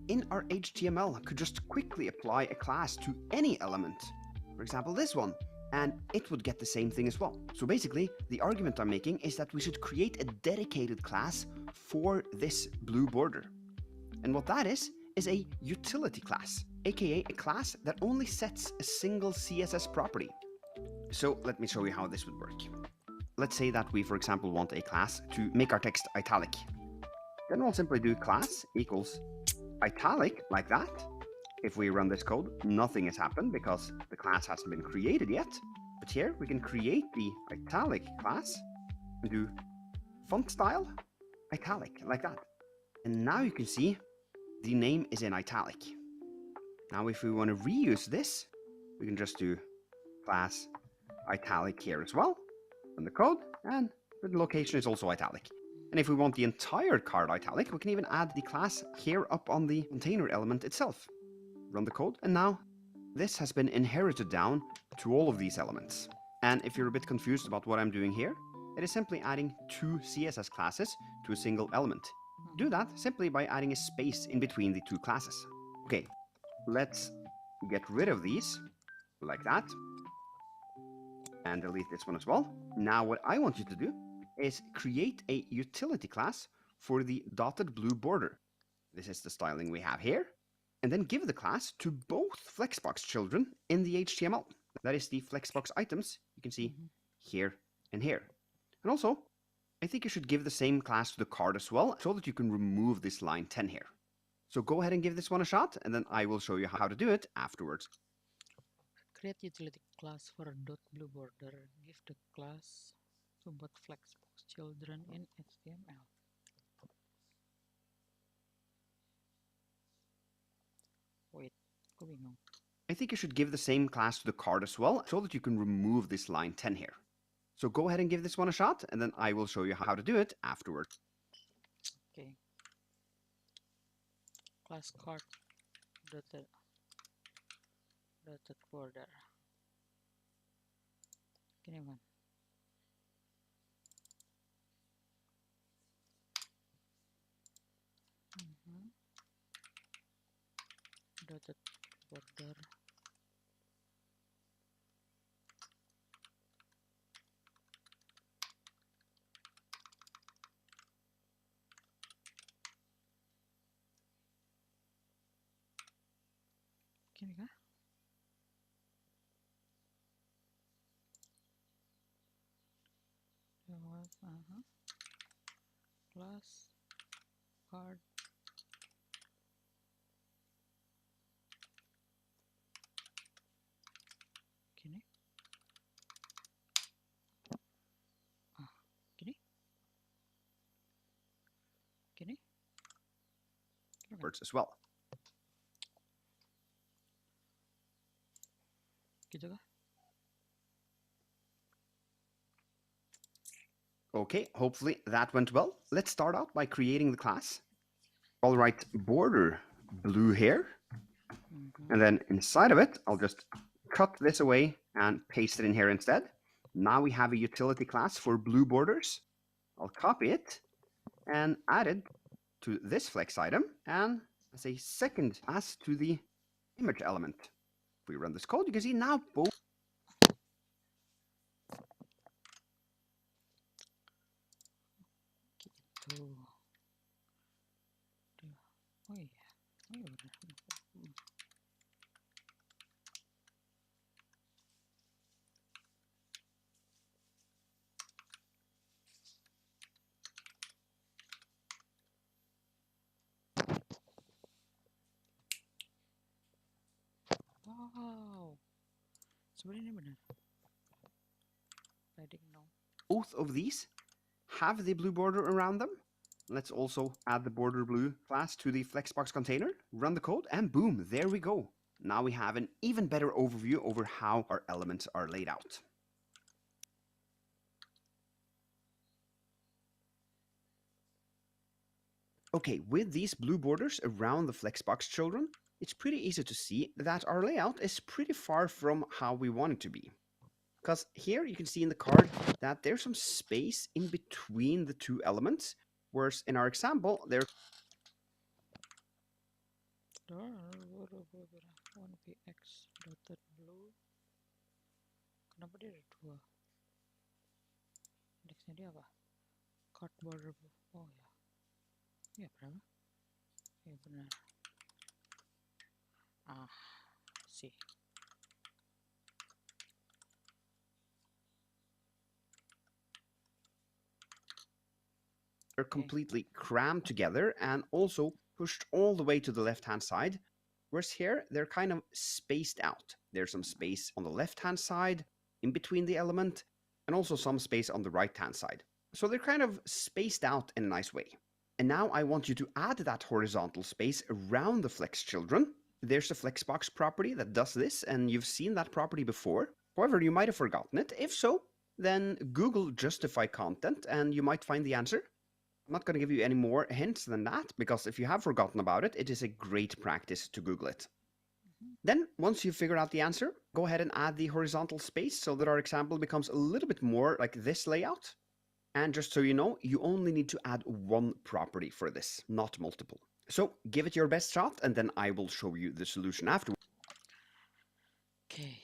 in our HTML, could just quickly apply a class to any element? For example, this one, and it would get the same thing as well. So basically, the argument I'm making is that we should create a dedicated class for this blue border. And what that is a utility class, aka a class that only sets a single CSS property. So let me show you how this would work. Let's say that we, for example, want a class to make our text italic. Then we'll simply do class equals italic like that. If we run this code, nothing has happened because the class hasn't been created yet. But here we can create the italic class and do font style italic like that. And now you can see the name is in italic. Now if we want to reuse this, we can just do class italic here as well. Run the code, and the location is also italic. And if we want the entire card italic, we can even add the class here up on the container element itself. Run the code, and now this has been inherited down to all of these elements. And if you're a bit confused about what I'm doing here, it is simply adding 2 CSS classes to a single element. Do that simply by adding a space in between the 2 classes. Okay, let's get rid of these, like that. And delete this one as well. Now what I want you to do is create a utility class for the dotted blue border. This is the styling we have here. And then give the class to both Flexbox children in the HTML. That is the Flexbox items you can see here and here. And also, I think you should give the same class to the card as well, so that you can remove this line 10 here. So go ahead and give this one a shot, and then I will show you how to do it afterwards. Create utility class for dot blue border. Give the class to both Flexbox children in HTML. Wait, kok bingung. I think you should give the same class to the card as well, so that you can remove this line 10 here. So go ahead and give this one a shot, and then I will show you how to do it afterwards. Okay. Class card dotted border. Gini man. Dotted border. Gini kah? Class card gini. Gini. Gini. Words as well. Gitu kah? Okay, hopefully that went well. Let's start out by creating the class. I'll write border blue here. And then inside of it, I'll just cut this away and paste it in here instead. Now we have a utility class for blue borders. I'll copy it and add it to this flex item and as a second class to the image element. If we run this code, you can see now both. Gitu. Oh iya. Oh iya benar. Wow. Sebenarnya ini benar. I didn't know. Both of these have the blue border around them. Let's also add the border blue class to the Flexbox container, run the code, and boom, there we go. Now we have an even better overview over how our elements are laid out. Okay, with these blue borders around the Flexbox children, it's pretty easy to see that our layout is pretty far from how we want it to be. Because here you can see in the card that there's some space in between the two elements, whereas in our example, there. 1px dotted blue. Kenapa dia ada dua? Indeksnya dia apa? Card border blue. Oh ya. Iya berapa? Iya benar. See. They're completely crammed together and also pushed all the way to the left-hand side, whereas here they're kind of spaced out. There's some space on the left-hand side, in between the element, and also some space on the right-hand side. So they're kind of spaced out in a nice way. And now I want you to add that horizontal space around the Flex children. There's a Flexbox property that does this, and you've seen that property before. However, you might have forgotten it. If so, then Google justify content and you might find the answer. I'm not going to give you any more hints than that, because if you have forgotten about it, it is a great practice to Google it. Then, once you figure out the answer, go ahead and add the horizontal space so that our example becomes a little bit more like this layout. And just so you know, you only need to add one property for this, not multiple. So, give it your best shot, and then I will show you the solution afterwards. Oke,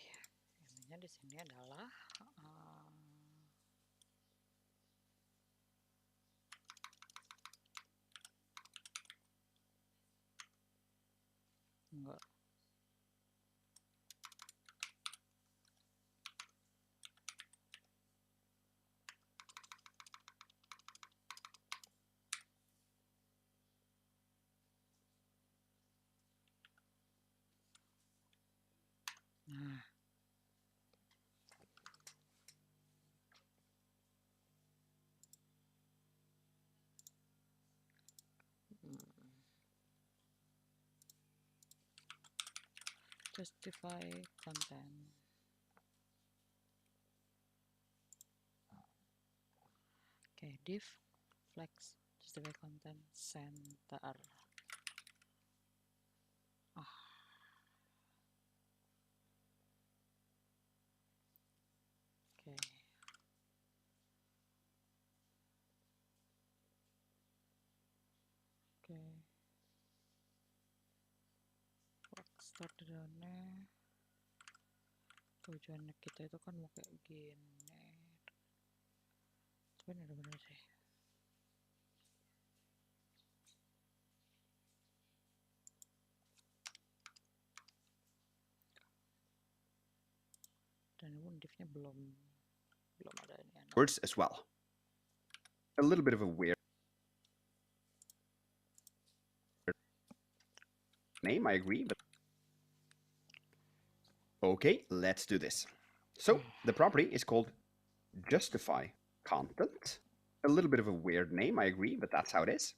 intinya di sini adalah Justify content. Okay, div flex justify content center. Okay. Okay. Start down-nya. Tujuannya kita itu kan mau kayak gini. Bener-bener sih. Dan pun divnya belum ada ini. Words as well. A little bit of a weird name, I agree, but okay, let's do this. So the property is called justify content. A little bit of a weird name, I agree, but that's how it is.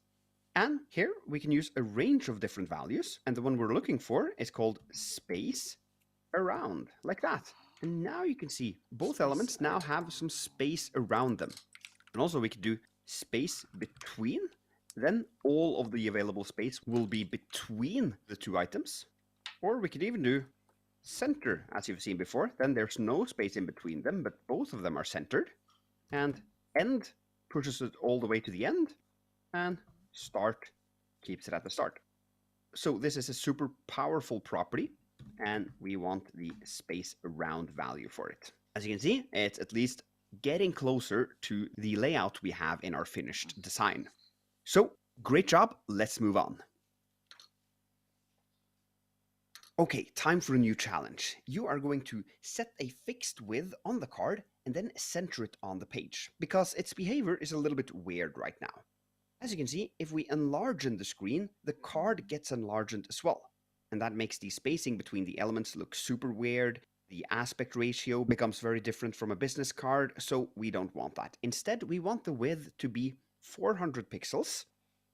And here we can use a range of different values, and the one we're looking for is called space around, like that. And now you can see both elements now have some space around them. And also we could do space between, then all of the available space will be between the two items. Or we could even do center, as you've seen before. Then there's no space in between them, but both of them are centered. And end pushes it all the way to the end, and start keeps it at the start. So this is a super powerful property, and we want the space around value for it. As you can see, it's at least getting closer to the layout we have in our finished design. So great job, let's move on. Okay, time for a new challenge. You are going to set a fixed width on the card and then center it on the page, because its behavior is a little bit weird right now. As you can see, if we enlarge the screen, the card gets enlarged as well. And that makes the spacing between the elements look super weird. The aspect ratio becomes very different from a business card, so we don't want that. Instead, we want the width to be 400 pixels,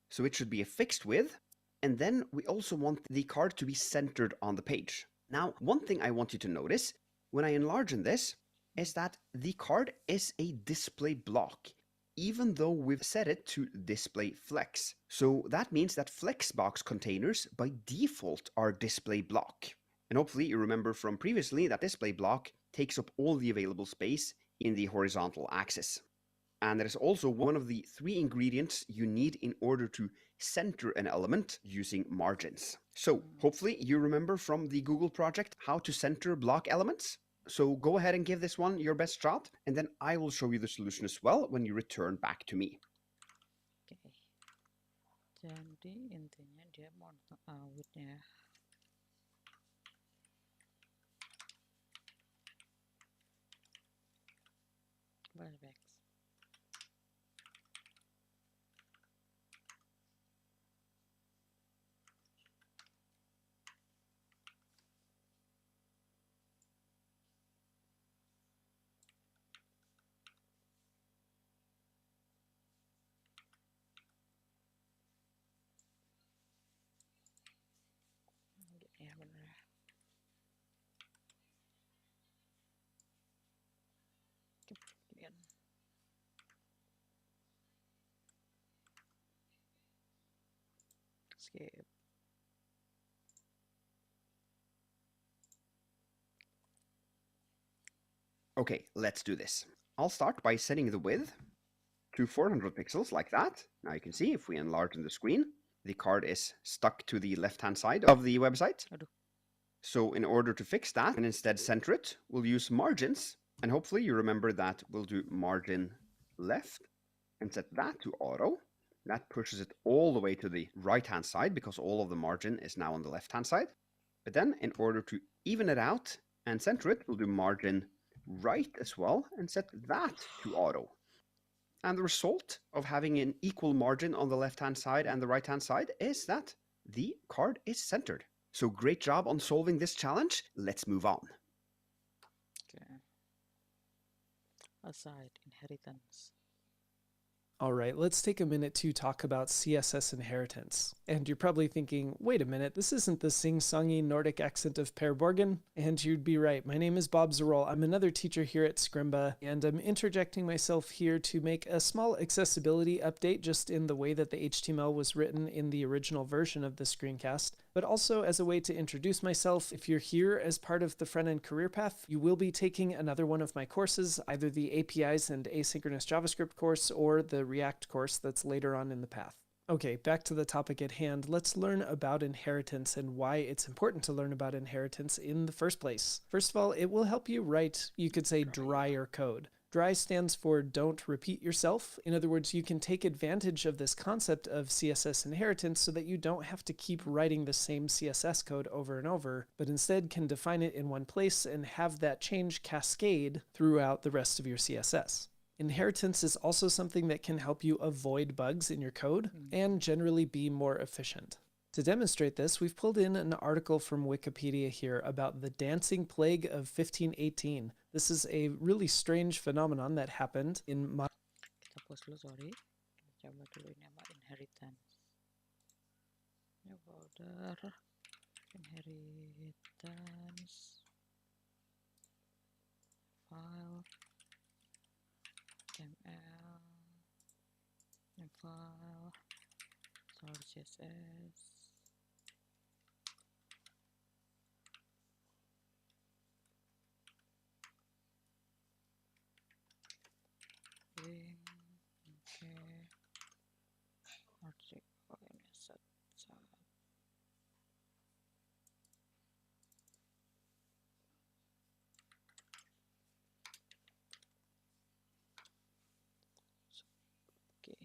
so it should be a fixed width. And then we also want the card to be centered on the page. Now, one thing I want you to notice when I enlarge this is that the card is a display block, even though we've set it to display flex. So that means that flexbox containers by default are display block. And hopefully you remember from previously that display block takes up all the available space in the horizontal axis. And that is also one of the 3 ingredients you need in order to center an element using margins. So hopefully you remember from the Google project how to center block elements. So go ahead and give this one your best shot, and then I will show you the solution as well when you return back to me. Okay. Jadi intinya dia mau widthnya. Flashbacks. Ya bener. Kemudian skip. Okay, let's do this. I'll start by setting the width to 400 pixels like that. Now you can see if we enlarge the screen, the card is stuck to the left-hand side of the website. So in order to fix that and instead center it, we'll use margins. And hopefully you remember that we'll do margin left and set that to auto. That pushes it all the way to the right-hand side because all of the margin is now on the left-hand side. But then in order to even it out and center it, we'll do margin right as well and set that to auto. And the result of having an equal margin on the left-hand side and the right-hand side is that the card is centered. So great job on solving this challenge. Let's move on. Okay. Aside inheritance. All right, let's take a minute to talk about CSS inheritance. And you're probably thinking, wait a minute, this isn't the sing-songy Nordic accent of Per Borgen? And you'd be right. My name is Bob Zarol. I'm another teacher here at Scrimba, and I'm interjecting myself here to make a small accessibility update just in the way that the HTML was written in the original version of the screencast, but also as a way to introduce myself. If you're here as part of the front-end career path, you will be taking another one of my courses, either the APIs and asynchronous JavaScript course or the React course that's later on in the path. Okay, back to the topic at hand. Let's learn about inheritance and why it's important to learn about inheritance in the first place. First of all, it will help you write, you could say, drier code. Dry stands for don't repeat yourself. In other words, you can take advantage of this concept of CSS inheritance so that you don't have to keep writing the same CSS code over and over, but instead can define it in one place and have that change cascade throughout the rest of your CSS. Inheritance is also something that can help you avoid bugs in your code and generally be more efficient. To demonstrate this, we've pulled in an article from Wikipedia here about the dancing plague of 1518. This is a really strange phenomenon that happened in Kita pause dulu, sorry. Kita coba dulu ini sama inheritance. New folder, inheritance, file, ML, new file, source CSS. Oke, objek, oh ini set. Oke.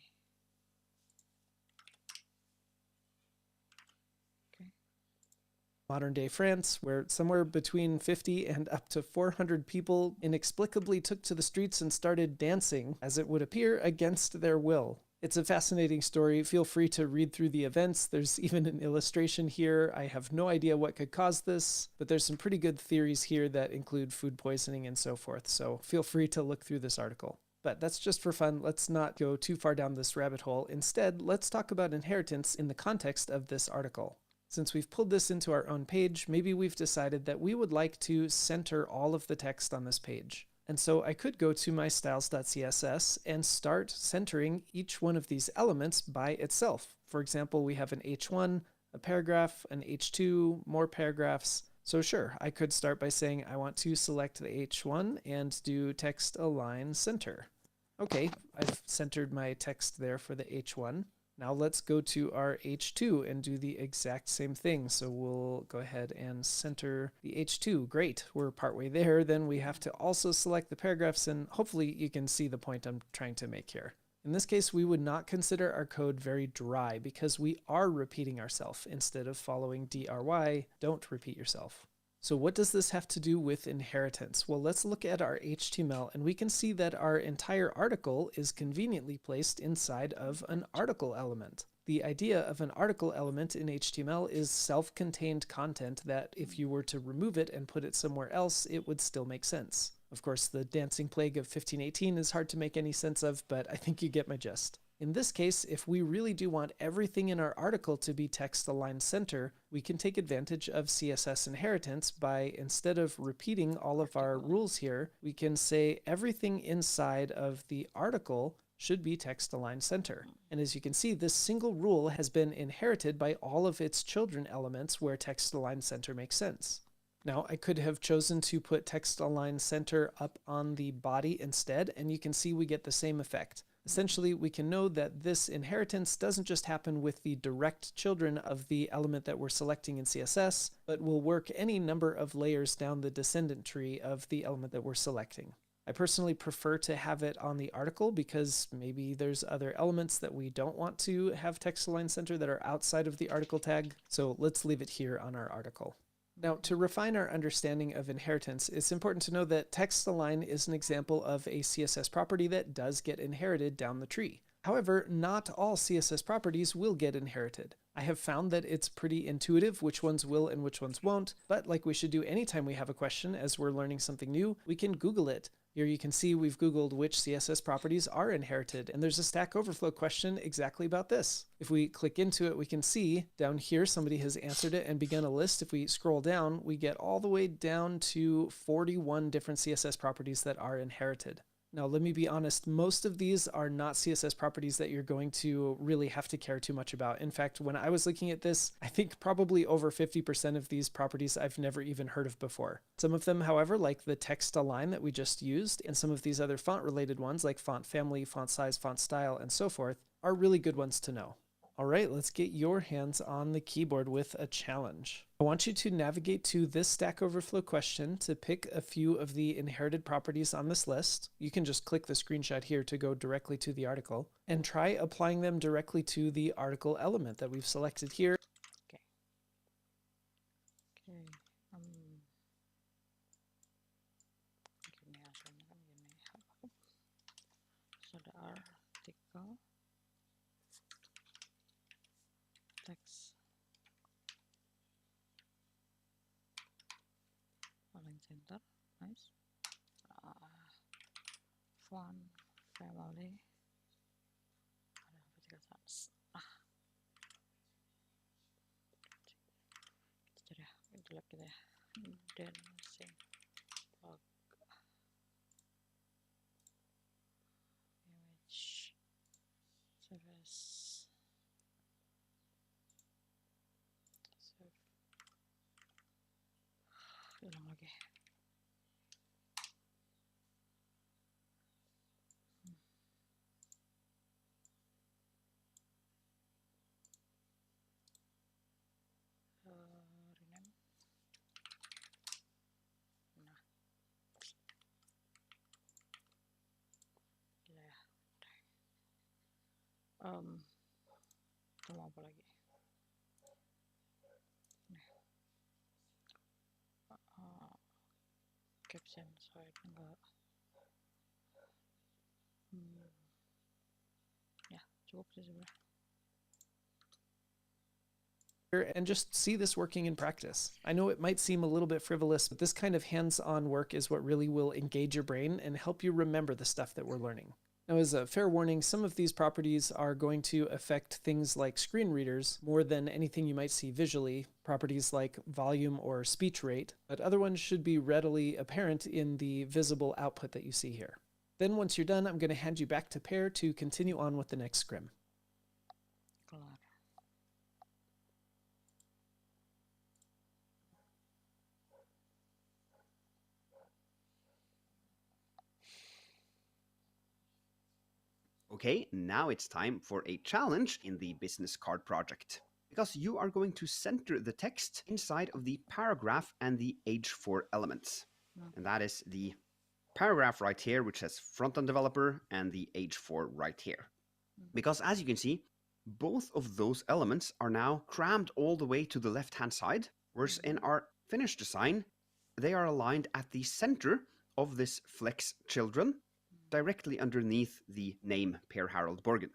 Modern day France, where somewhere between 50 and up to 400 people inexplicably took to the streets and started dancing, as it would appear, against their will. It's a fascinating story. Feel free to read through the events. There's even an illustration here. I have no idea what could cause this, but there's some pretty good theories here that include food poisoning and so forth. So feel free to look through this article. But that's just for fun. Let's not go too far down this rabbit hole. Instead, let's talk about inheritance in the context of this article. Since we've pulled this into our own page, maybe we've decided that we would like to center all of the text on this page. And so I could go to my styles.css and start centering each one of these elements by itself. For example, we have an H1, a paragraph, an H2, more paragraphs. So sure, I could start by saying I want to select the H1 and do text align center. Okay, I've centered my text there for the H1. Now let's go to our H2 and do the exact same thing. So we'll go ahead and center the H2. Great, we're partway there. Then we have to also select the paragraphs, and hopefully you can see the point I'm trying to make here. In this case, we would not consider our code very dry because we are repeating ourselves instead of following DRY, don't repeat yourself. So what does this have to do with inheritance? Well, let's look at our HTML, and we can see that our entire article is conveniently placed inside of an article element. The idea of an article element in HTML is self-contained content that if you were to remove it and put it somewhere else, it would still make sense. Of course, the dancing plague of 1518 is hard to make any sense of, but I think you get my gist. In this case, if we really do want everything in our article to be text aligned center, we can take advantage of CSS inheritance by, instead of repeating all of our rules here, we can say everything inside of the article should be text aligned center. And as you can see, this single rule has been inherited by all of its children elements where text aligned center makes sense. Now, I could have chosen to put text align center up on the body instead, and you can see we get the same effect. Essentially, we can know that this inheritance doesn't just happen with the direct children of the element that we're selecting in CSS, but will work any number of layers down the descendant tree of the element that we're selecting. I personally prefer to have it on the article because maybe there's other elements that we don't want to have text align center that are outside of the article tag, so let's leave it here on our article. Now, to refine our understanding of inheritance, it's important to know that text align is an example of a CSS property that does get inherited down the tree. However, not all CSS properties will get inherited. I have found that it's pretty intuitive which ones will and which ones won't, but like we should do anytime we have a question as we're learning something new, we can Google it. Here you can see we've Googled which CSS properties are inherited, and there's a Stack Overflow question exactly about this. If we click into it, we can see down here somebody has answered it and begun a list. If we scroll down, we get all the way down to 41 different CSS properties that are inherited. Now, let me be honest, most of these are not CSS properties that you're going to really have to care too much about. In fact, when I was looking at this, I think probably over 50% of these properties I've never even heard of before. Some of them, however, like the text align that we just used, and some of these other font-related ones like font family, font size, font style, and so forth, are really good ones to know. All right, let's get your hands on the keyboard with a challenge. I want you to navigate to this Stack Overflow question to pick a few of the inherited properties on this list. You can just click the screenshot here to go directly to the article and try applying them directly to the article element that we've selected here. Okay. Gini hasilnya kan gini. So the article text align center, nice. Font family ada vertical sans. Itu ya, jelek gitu ya. Dancing log image service save. Ulang lagi. Rename. Nah, gila ya. Itu mau apa lagi? Caption saya enggak. Ya, cukup sih sebenarnya. And just see this working in practice. I know it might seem a little bit frivolous, but this kind of hands-on work is what really will engage your brain and help you remember the stuff that we're learning. Now, as a fair warning, some of these properties are going to affect things like screen readers more than anything you might see visually, properties like volume or speech rate, but other ones should be readily apparent in the visible output that you see here. Then once you're done, I'm going to hand you back to Pear to continue on with the next scrim. Kelar. Okay, now it's time for a challenge in the business card project, because you are going to center the text inside of the paragraph and the H4 elements. And that is the paragraph right here, which says front-end developer, and the H4 right here. Because as you can see, both of those elements are now crammed all the way to the left-hand side, whereas in our finished design, they are aligned at the center of this flex children, directly underneath the name Per Harold Borgen.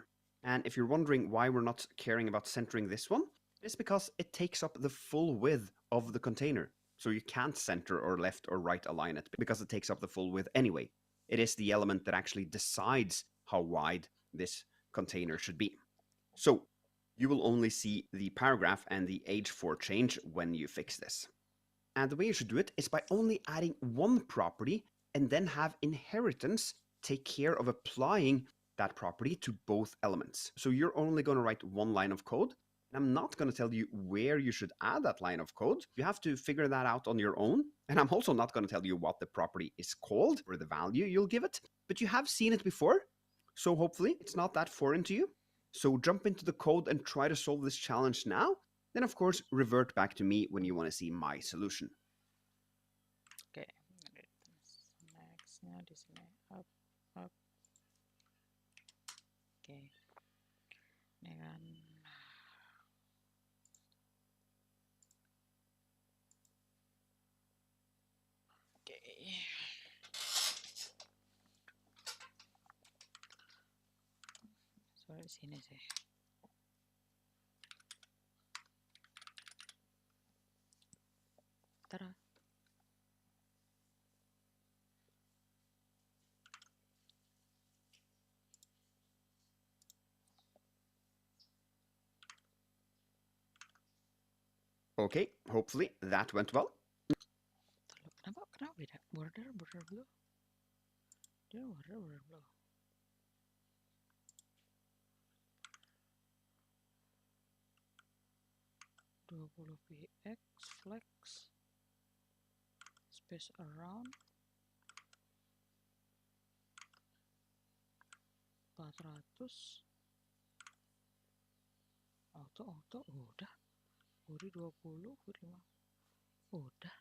And if you're wondering why we're not caring about centering this one, it's because it takes up the full width of the container. So you can't center or left or right align it because it takes up the full width anyway. It is the element that actually decides how wide this container should be. So you will only see the paragraph and the H4 change when you fix this. And the way you should do it is by only adding one property and then have inheritance take care of applying that property to both elements. So you're only going to write one line of code. And I'm not going to tell you where you should add that line of code. You have to figure that out on your own. And I'm also not going to tell you what the property is called or the value you'll give it. But you have seen it before. So hopefully it's not that foreign to you. So jump into the code and try to solve this challenge now. Then of course, revert back to me when you want to see my solution. Okay. Nextnya di sini up. Oke, ini kan oke. Soalnya di sini sih. Tara. Okay, hopefully that went well. Kenapa beda? Border blue. Dia border blue. 20 px flex space around 400 auto udah body 20 body 5 udah.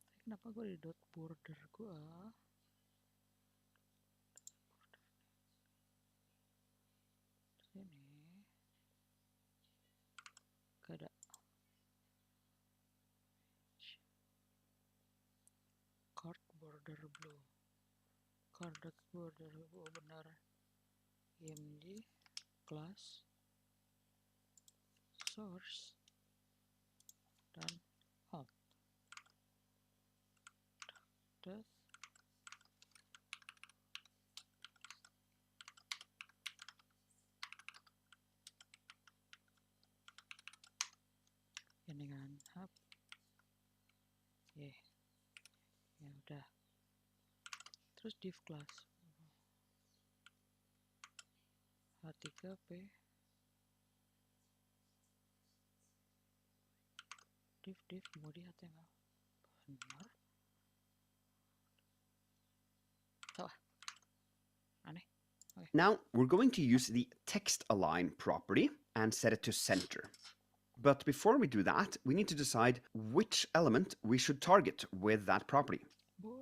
Tapi kenapa gue di dot border gue sini gak ada card border blue benar img class source dan alt death ini kan hub ya udah, terus div class h3p div mau di html benar salah aneh. Okay. Now we're going to use the text align property and set it to center. But before we do that, we need to decide which element we should target with that property.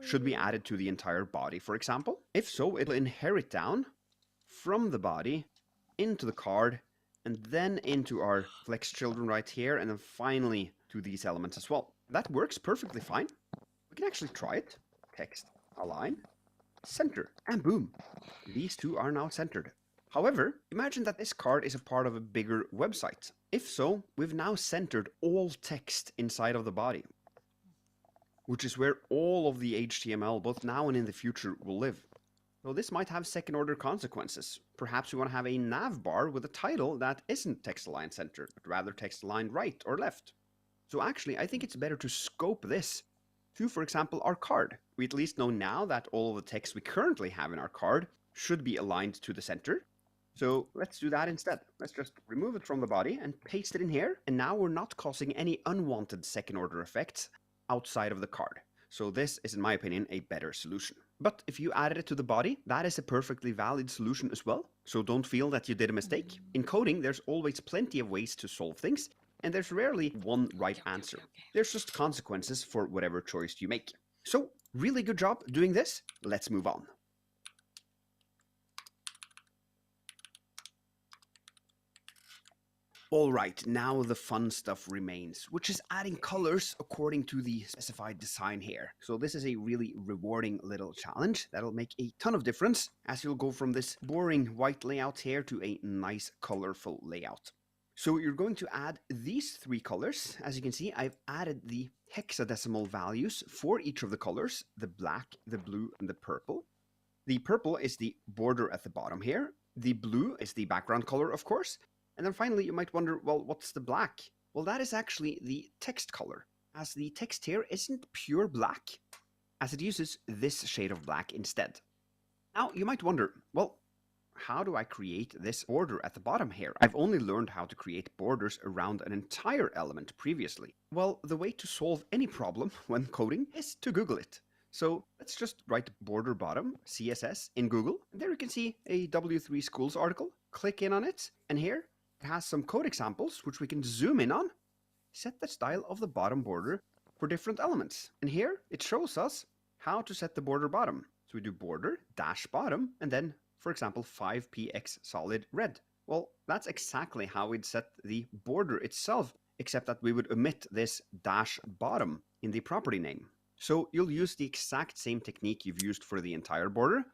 Should we add it to the entire body, for example? If so, it'll inherit down from the body into the card and then into our flex children right here, and then finally to these elements as well. That works perfectly fine. We can actually try it. Text align, center, and boom. These two are now centered. However, imagine that this card is a part of a bigger website. If so, we've now centered all text inside of the body, which is where all of the HTML, both now and in the future, will live. So this might have second-order consequences. Perhaps we want to have a nav bar with a title that isn't text-aligned center, but rather text-aligned right or left. So actually, I think it's better to scope this to, for example, our card. We at least know now that all of the text we currently have in our card should be aligned to the center. So let's do that instead. Let's just remove it from the body and paste it in here. And now we're not causing any unwanted second-order effects outside of the card. So this is, in my opinion, a better solution. But if you added it to the body, that is a perfectly valid solution as well. So don't feel that you did a mistake. In coding, there's always plenty of ways to solve things, and there's rarely one right answer. There's just consequences for whatever choice you make. So really good job doing this. Let's move on. Alright, now the fun stuff remains, which is adding colors according to the specified design here. So this is a really rewarding little challenge that'll make a ton of difference as you'll go from this boring white layout here to a nice colorful layout. So you're going to add these three colors. As you can see, I've added the hexadecimal values for each of the colors, the black, the blue, and the purple. The purple is the border at the bottom here. The blue is the background color, of course. And then finally, you might wonder, well, what's the black? Well, that is actually the text color, as the text here isn't pure black, as it uses this shade of black instead. Now, you might wonder, well, how do I create this border at the bottom here? I've only learned how to create borders around an entire element previously. Well, the way to solve any problem when coding is to Google it. So let's just write border bottom CSS in Google. And there you can see a W3 Schools article. Click in on it, and here it has some code examples which we can zoom in on. Set the style of the bottom border for different elements. And here it shows us how to set the border bottom. So we do border dash bottom and then, for example, 5px solid red. Well, that's exactly how we'd set the border itself, except that we would omit this dash bottom in the property name. So you'll use the exact same technique you've used for the entire border,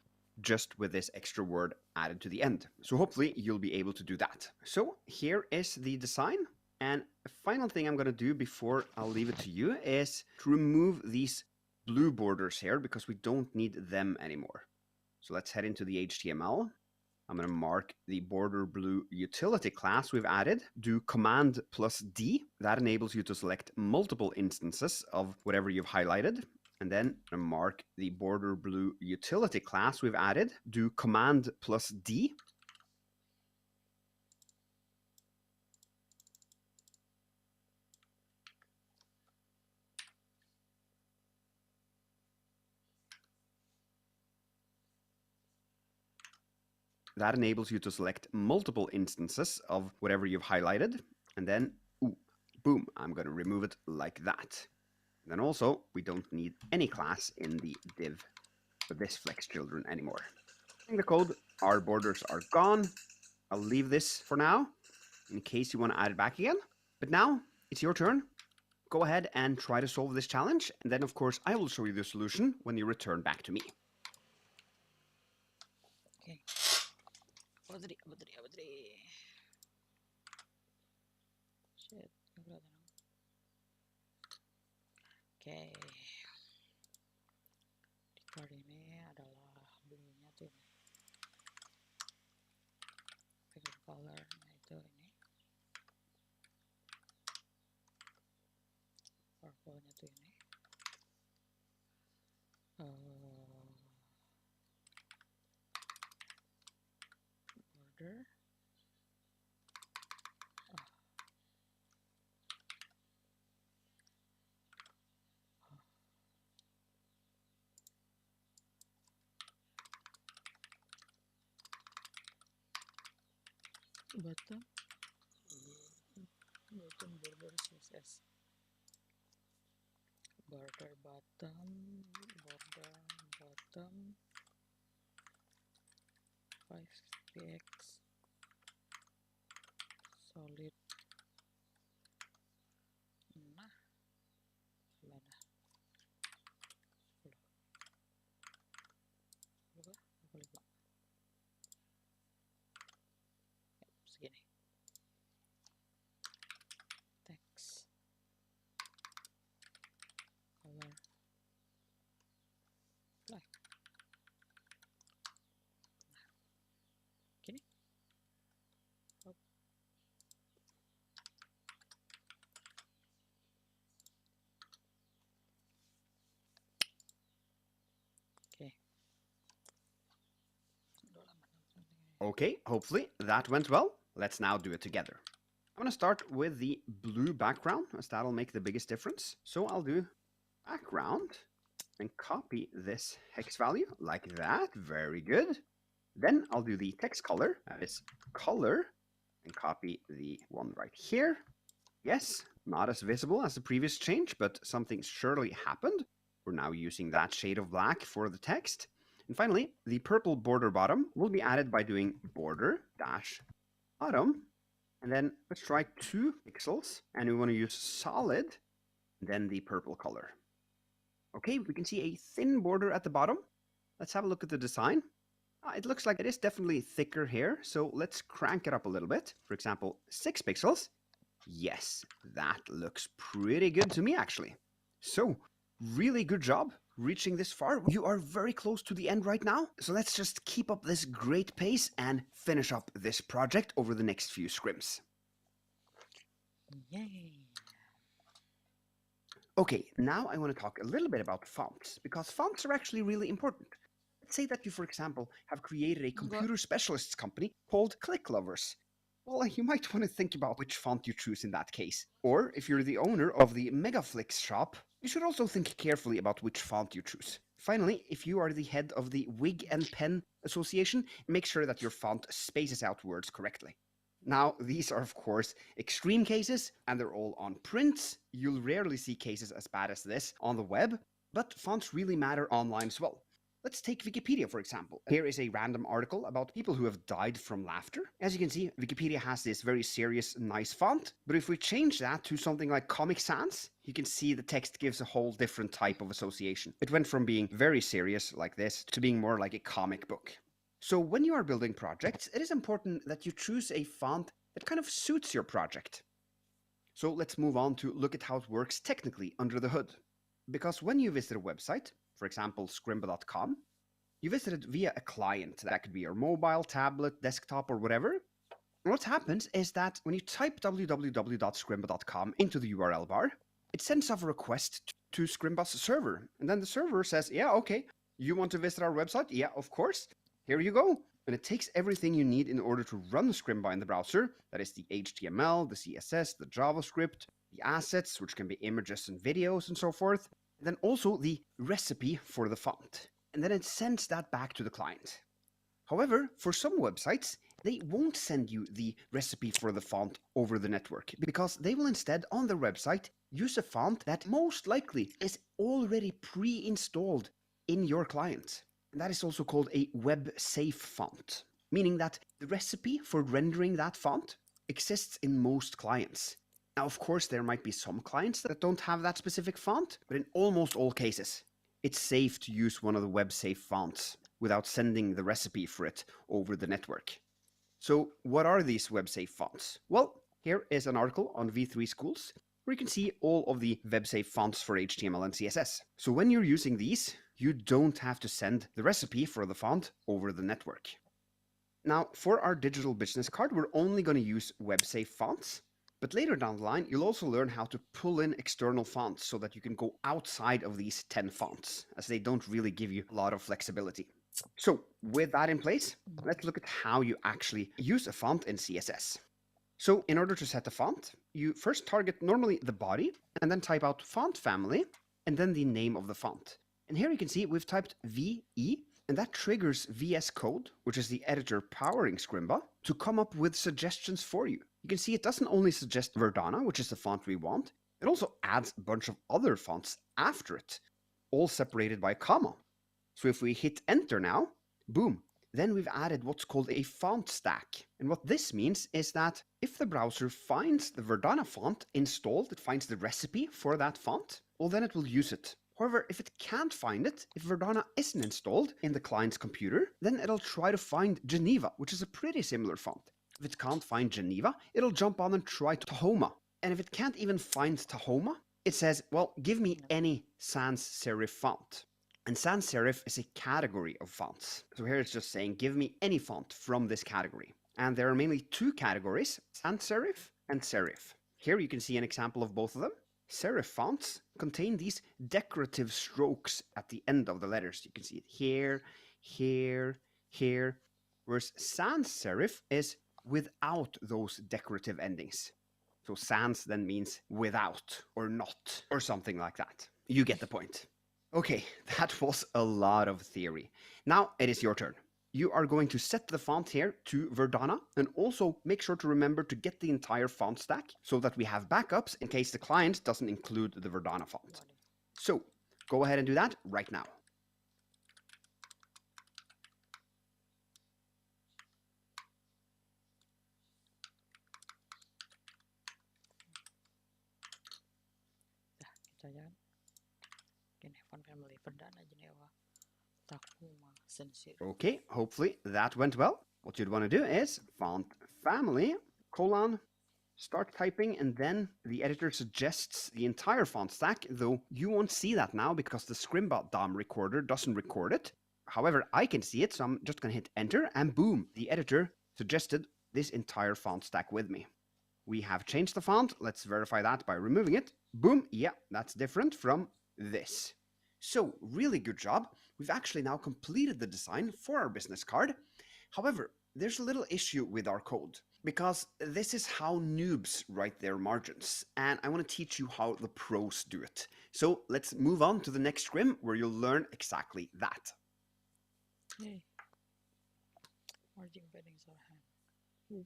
just with this extra word added to the end. So hopefully you'll be able to do that. So here is the design. And the final thing I'm going to do before I'll leave it to you is to remove these blue borders here because we don't need them anymore. So let's head into the HTML. I'm going to mark the border blue utility class we've added. Do Command plus D. That enables you to select multiple instances of whatever you've highlighted. And then I'm going to mark the border blue utility class we've added. Do Command plus D. That enables you to select multiple instances of whatever you've highlighted. And then, boom, I'm going to remove it like that. And then also, we don't need any class in the div for this flex children anymore. In the code, our borders are gone. I'll leave this for now, in case you want to add it back again. But now, it's your turn. Go ahead and try to solve this challenge. And then, of course, I will show you the solution when you return back to me. Okay. Apa tadi? Shit, nggak kelihatan. Oke. Di card ini adalah bluenya tuh ini. Pick color-nya itu ini. Purple-nya tuh ini. Border. Bottom border CSS border bottom 5px solid. Nah, gimana? 10 berapa? 25. Segini. Text color black. Nah, gini. Hop. Okay. Okay, hopefully that went well. Let's now do it together. I'm going to start with the blue background, as that'll make the biggest difference. So I'll do background and copy this hex value like that. Very good. Then I'll do the text color, that is color, and copy the one right here. Yes, not as visible as the previous change, but something surely happened. We're now using that shade of black for the text. And finally, the purple border bottom will be added by doing border dash bottom. And then let's try 2 pixels, and we want to use solid, then the purple color. Okay, we can see a thin border at the bottom. Let's have a look at the design. It looks like it is definitely thicker here, so let's crank it up a little bit. For example, 6 pixels. Yes, that looks pretty good to me, actually. So, really good job reaching this far. You are very close to the end right now. So let's just keep up this great pace and finish up this project over the next few scrims. Yay. Okay, now I want to talk a little bit about fonts, because fonts are actually really important. Let's say that you, for example, have created a computer specialists company called Click Lovers. Well, you might want to think about which font you choose in that case. Or if you're the owner of the Megaflix shop, you should also think carefully about which font you choose. Finally, if you are the head of the Wig and Pen Association, make sure that your font spaces out words correctly. Now, these are of course extreme cases, and they're all on prints. You'll rarely see cases as bad as this on the web, but fonts really matter online as well. Let's take Wikipedia, for example. Here is a random article about people who have died from laughter. As you can see, Wikipedia has this very serious, nice font, but if we change that to something like Comic Sans, you can see the text gives a whole different type of association. It went from being very serious like this to being more like a comic book. So when you are building projects, it is important that you choose a font that kind of suits your project. So let's move on to look at how it works technically under the hood. Because when you visit a website, for example, Scrimba.com, you visited via a client. That could be your mobile, tablet, desktop, or whatever. And what happens is that when you type www.scrimba.com into the URL bar, it sends off a request to Scrimba's server. And then the server says, yeah, okay, you want to visit our website? Yeah, of course. Here you go. And it takes everything you need in order to run Scrimba in the browser. That is the HTML, the CSS, the JavaScript, the assets, which can be images and videos and so forth. And then also the recipe for the font. And then it sends that back to the client. However, for some websites, they won't send you the recipe for the font over the network because they will instead, on their website, use a font that most likely is already pre-installed in your client. And that is also called a web-safe font, meaning that the recipe for rendering that font exists in most clients. Now, of course, there might be some clients that don't have that specific font, but in almost all cases, it's safe to use one of the web-safe fonts without sending the recipe for it over the network. So what are these web-safe fonts? Well, here is an article on V3 Schools where you can see all of the web-safe fonts for HTML and CSS. So when you're using these, you don't have to send the recipe for the font over the network. Now, for our digital business card, we're only going to use web-safe fonts. But later down the line, you'll also learn how to pull in external fonts so that you can go outside of these 10 fonts, as they don't really give you a lot of flexibility. So with that in place, let's look at how you actually use a font in CSS. So in order to set the font, you first target normally the body and then type out font family and then the name of the font. And here you can see we've typed VE, and that triggers VS Code, which is the editor powering Scrimba, to come up with suggestions for you. You can see it doesn't only suggest Verdana, which is the font we want, it also adds a bunch of other fonts after it, all separated by a comma. So if we hit enter now, boom, then we've added what's called a font stack. And what this means is that if the browser finds the Verdana font installed, it finds the recipe for that font, well then it will use it. However, if it can't find it, if Verdana isn't installed in the client's computer, then it'll try to find Geneva, which is a pretty similar font. If it can't find Geneva, it'll jump on and try Tahoma. And if it can't even find Tahoma, it says, well, give me any sans serif font. And sans serif is a category of fonts. So here it's just saying, give me any font from this category. And there are mainly two categories, sans serif and serif. Here you can see an example of both of them. Serif fonts contain these decorative strokes at the end of the letters. You can see it here, here, here. Whereas sans serif is without those decorative endings. So sans then means without or not or something like that. You get the point. Okay, that was a lot of theory. Now it is your turn. You are going to set the font here to Verdana and also make sure to remember to get the entire font stack so that we have backups in case the client doesn't include the Verdana font. So go ahead and do that right now. Kita jalan. Headphone family Verdana Geneva Takuma Sensei. Okay, hopefully that went well. What you'd want to do is font family, colon, start typing, and then the editor suggests the entire font stack, though you won't see that now because the Scrimba DOM recorder doesn't record it. However, I can see it, so I'm just going to hit enter, and boom, the editor suggested this entire font stack with me. We have changed the font. Let's verify that by removing it. Boom, yeah, that's different from this. So, really good job. We've actually now completed the design for our business card. However, there's a little issue with our code because this is how noobs write their margins, and I want to teach you how the pros do it. So let's move on to the next scrim where you'll learn exactly that. Yay. Margin paddings are hand.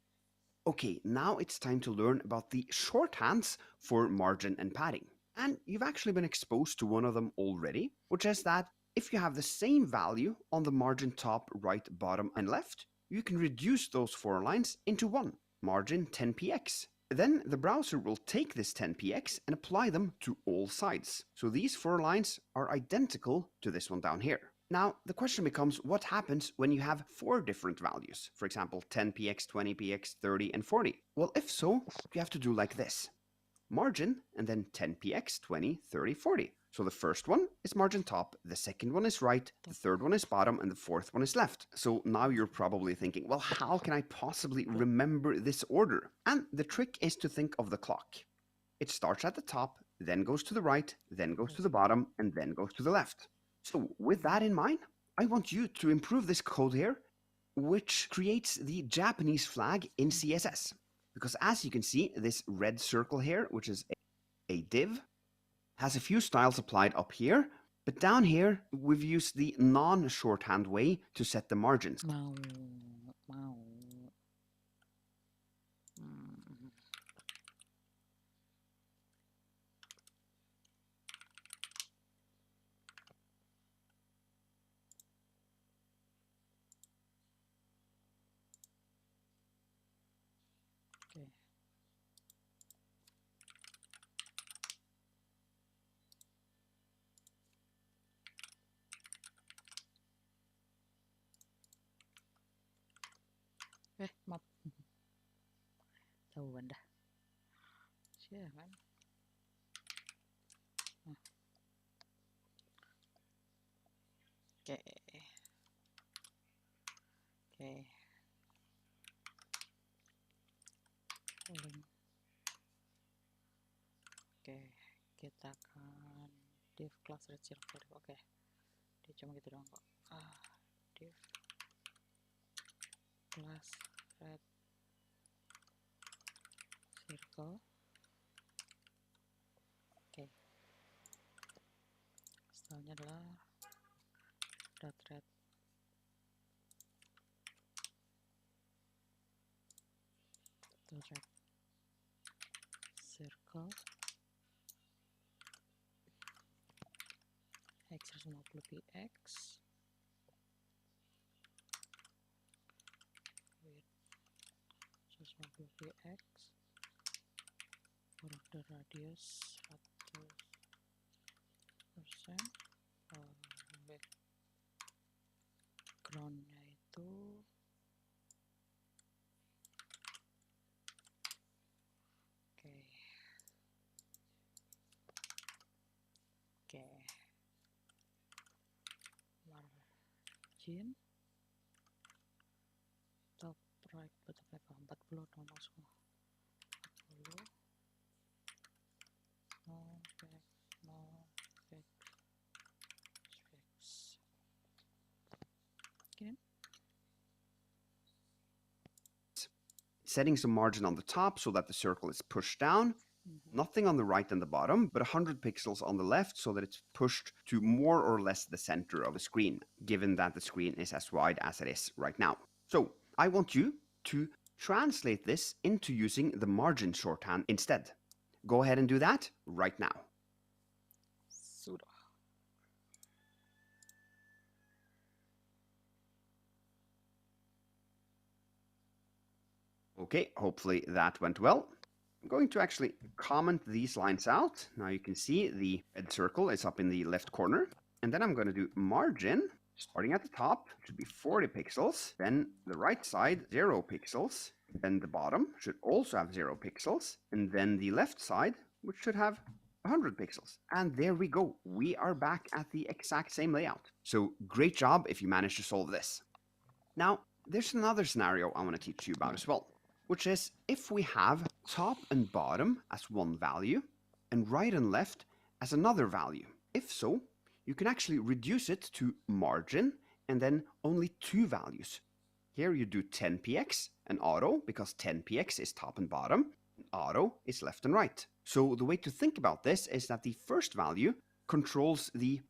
Okay, now it's time to learn about the shorthands for margin and padding. And you've actually been exposed to one of them already, which is that if you have the same value on the margin top, right, bottom, and left, you can reduce those 4 lines into one, margin 10px. Then the browser will take this 10px and apply them to all sides. So these 4 lines are identical to this one down here. Now, the question becomes, what happens when you have 4 different values? For example, 10px, 20px, 30, and 40. Well, if so, you have to do like this. Margin, and then 10px, 20, 30, 40. So the first one is margin top, the second one is right, the third one is bottom, and the fourth one is left. So now you're probably thinking, well, how can I possibly remember this order? And the trick is to think of the clock. It starts at the top, then goes to the right, then goes to the bottom, and then goes to the left. So with that in mind, I want you to improve this code here, which creates the Japanese flag in CSS. Because as you can see, this red circle here, which is a div, has a few styles applied up here, but down here, we've used the non-shorthand way to set the margins. Okay. Maaf. Tahuan dah. Siapa? Oke. Oke. Oke, kita akan div class red circle. Oke. Dia cuma gitu doang kok. Div class red circle. Oke. Stylenya adalah dot red circle x 50 px with 150 px border radius 100%, backgroundnya itu margin top right bottom left 40 nomor semua 40 no specs okay. Setting some margin on the top so that the circle is pushed down. Nothing on the right and the bottom, but 100 pixels on the left so that it's pushed to more or less the center of the screen, given that the screen is as wide as it is right now. So I want you to translate this into using the margin shorthand instead. Go ahead and do that right now. Sudah. Okay, hopefully that went well. I'm going to actually comment these lines out. Now you can see the red circle is up in the left corner. And then I'm going to do margin, starting at the top, should be 40 pixels. Then the right side, 0 pixels. Then the bottom should also have 0 pixels. And then the left side, which should have 100 pixels. And there we go. We are back at the exact same layout. So great job if you managed to solve this. Now, there's another scenario I want to teach you about as well, which is if we have top and bottom as one value and right and left as another value. If so, you can actually reduce it to margin and then only two values. Here you do 10px and auto because 10px is top and bottom, and auto is left and right. So the way to think about this is that the first value controls the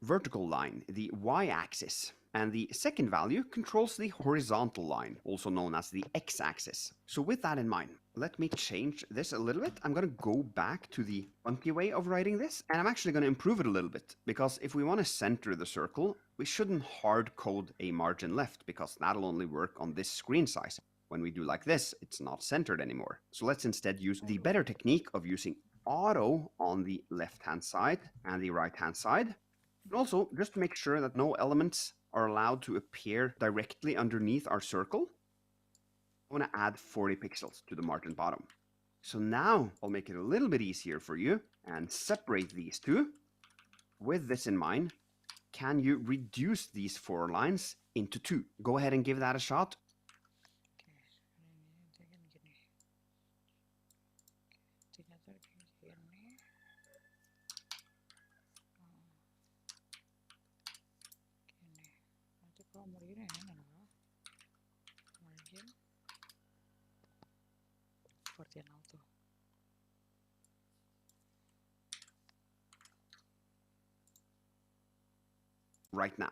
vertical line, the y-axis. And the second value controls the horizontal line, also known as the x-axis. So with that in mind, let me change this a little bit. I'm going to go back to the funky way of writing this, and I'm actually going to improve it a little bit, because if we want to center the circle, we shouldn't hard code a margin left, because that'll only work on this screen size. When we do like this, it's not centered anymore. So let's instead use the better technique of using auto on the left-hand side and the right-hand side. And also, just to make sure that no elements are allowed to appear directly underneath our circle, I want to add 40 pixels to the margin bottom. So now I'll make it a little bit easier for you and separate these two. with this in mind, can you reduce these 4 lines into 2? Go ahead and give that a shot. Right now.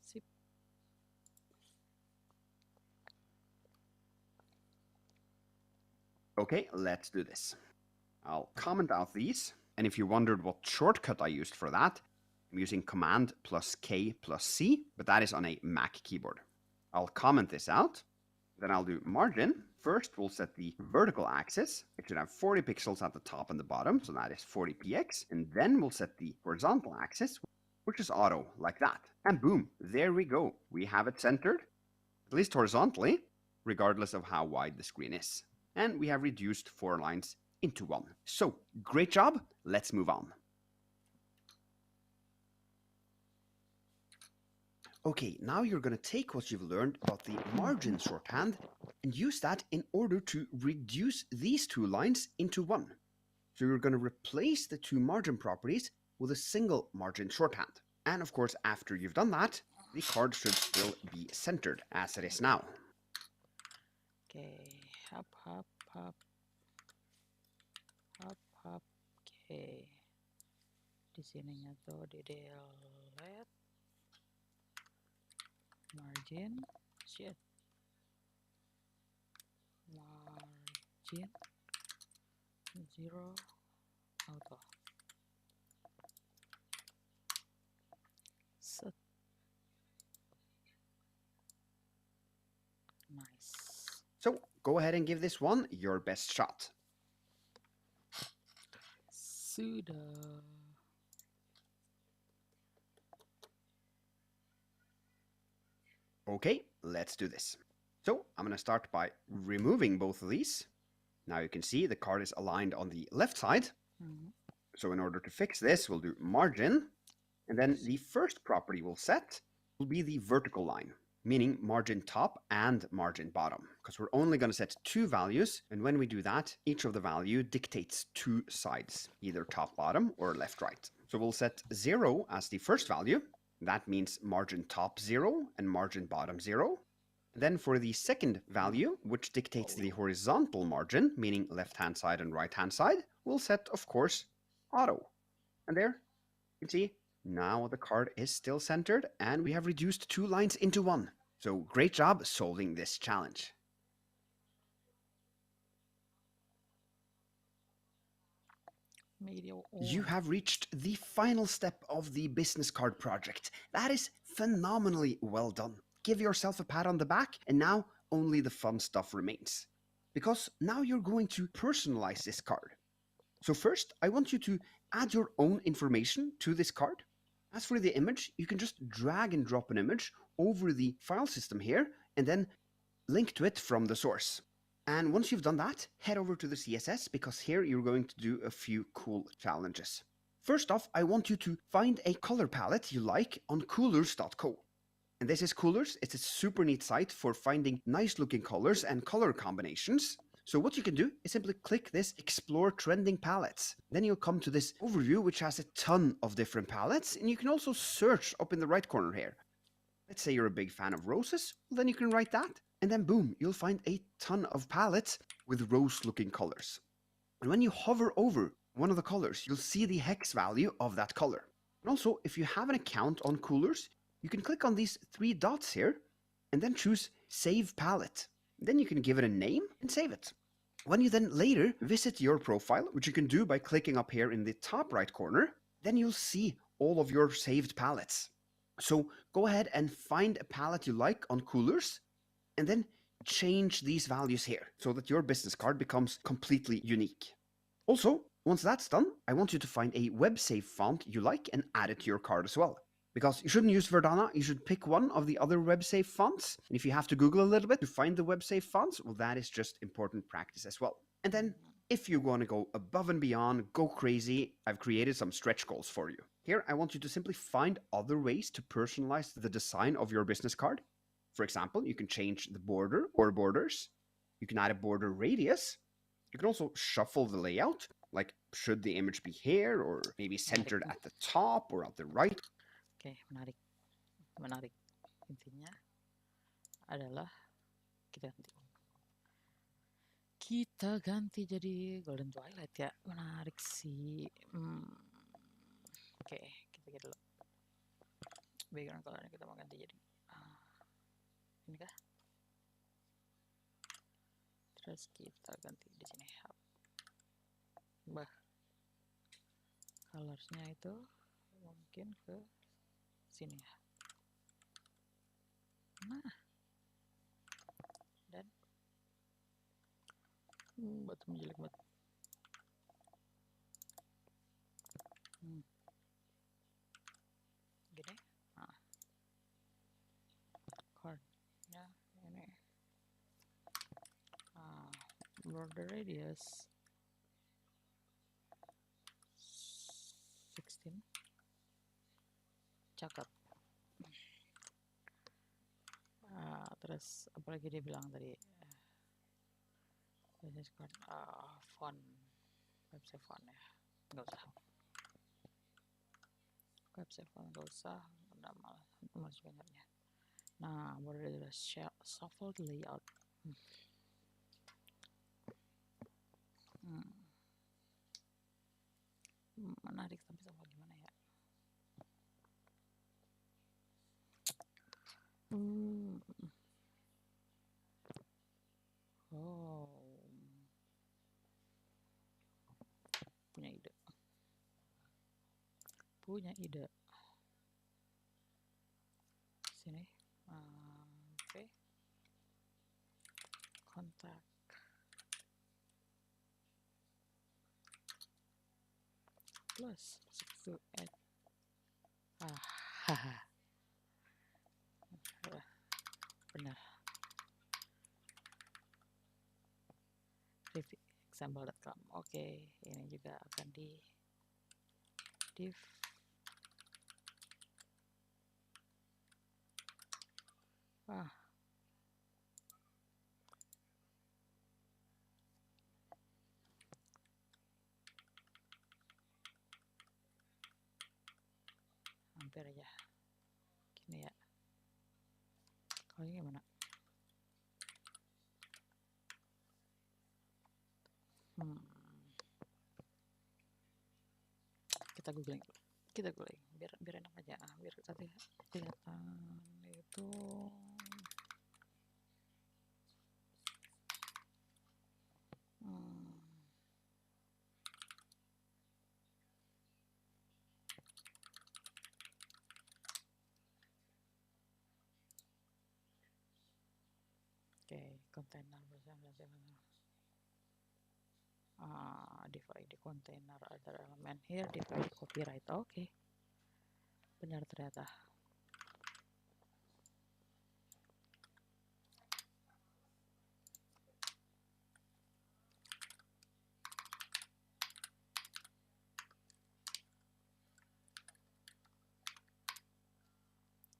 Sip. Okay, let's do this. I'll comment out these, and if you wondered what shortcut I used for that, I'm using Command plus K plus C, but that is on a Mac keyboard. I'll comment this out, then I'll do margin. First, we'll set the vertical axis. It should have 40 pixels at the top and the bottom, so that is 40px. And then we'll set the horizontal axis, which is auto, like that. And boom, there we go. We have it centered, at least horizontally, regardless of how wide the screen is. And we have reduced 4 lines into 1. So, great job. Let's move on. Okay, now you're going to take what you've learned about the margin shorthand and use that in order to reduce these 2 lines into 1. So you're going to replace the 2 margin properties with a single margin shorthand. And of course, after you've done that, the card should still be centered as it is now. Okay, hop. Okay. Di sininya tuh di delete. Margin, shit. Margin 0 auto. Set. Nice. So go ahead and give this one your best shot. Sudah. Okay, let's do this. So I'm going to start by removing both of these. Now you can see the card is aligned on the left side. So in order to fix this, we'll do margin. And then the first property we'll set will be the vertical line, meaning margin top and margin bottom, because we're only going to set 2 values. And when we do that, each of the value dictates 2 sides, either top, bottom, or left, right. So we'll set 0 as the first value. That means margin top 0 and margin bottom 0. Then for the second value, which dictates the horizontal margin, meaning left-hand side and right-hand side, we'll set, of course, auto. And there, you can see, now the card is still centered, and we have reduced 2 lines into 1. So great job solving this challenge. You have reached the final step of the business card project. That is phenomenally well done. Give yourself a pat on the back, and now only the fun stuff remains. Because now you're going to personalize this card. So first, I want you to add your own information to this card. As for the image, you can just drag and drop an image over the file system here, and then link to it from the source. And once you've done that, head over to the CSS, because here you're going to do a few cool challenges. First off, I want you to find a color palette you like on coolers.co. And this is Coolers. It's a super neat site for finding nice looking colors and color combinations. So what you can do is simply click this Explore Trending Palettes. Then you'll come to this overview, which has a ton of different palettes, and you can also search up in the right corner here. Let's say you're a big fan of roses, well, then you can write that, and then boom, you'll find a ton of palettes with rose-looking colors. And when you hover over one of the colors, you'll see the hex value of that color. And also, if you have an account on Coolers, you can click on these 3 dots here, and then choose Save Palette. Then you can give it a name and save it. When you then later visit your profile, which you can do by clicking up here in the top right corner, then you'll see all of your saved palettes. So go ahead and find a palette you like on Coolers, and then change these values here so that your business card becomes completely unique. Also, once that's done, I want you to find a web save font you like and add it to your card as well. Because you shouldn't use Verdana, you should pick one of the other web save fonts. And if you have to Google a little bit to find the web save fonts, well, that is just important practice as well. And then If you want to go above and beyond, go crazy, I've created some stretch goals for you. Here, I want you to simply find other ways to personalize the design of your business card. For example, you can change the border or borders. You can add a border radius. You can also shuffle the layout, like should the image be here or maybe centered at the top or at the right. Oke, menarik. Menarik. Intinya adalah kita ganti jadi golden twilight ya. Menarik sih. Oke, kita ganti dulu. Background colornya kita mau ganti jadi ini kah? Terus kita ganti di sini. Colorsnya itu mungkin ke sini ya. Nah, dan batu jelek banget. Gini. Cardnya ini. Border radius 16. Cakep. Terus apalagi dia bilang tadi business card font, website font ya, nggak usah. Website font nggak usah, udah malas bangetnya. Nah, border radius shuffle layout. Menarik tapi sama gimana ya? Oh, punya ide. Sini, oke. Kontak. Plus to add. Benar. Example.com. Oke, ini juga akan di div. Hampir aja. Gini ya. Kalau ini gimana? Kita googling biar enak aja, biar tadi kelihatan itu. Oke, kontainer bersama divide the container other element here, divide copyright. Oke. Benar ternyata.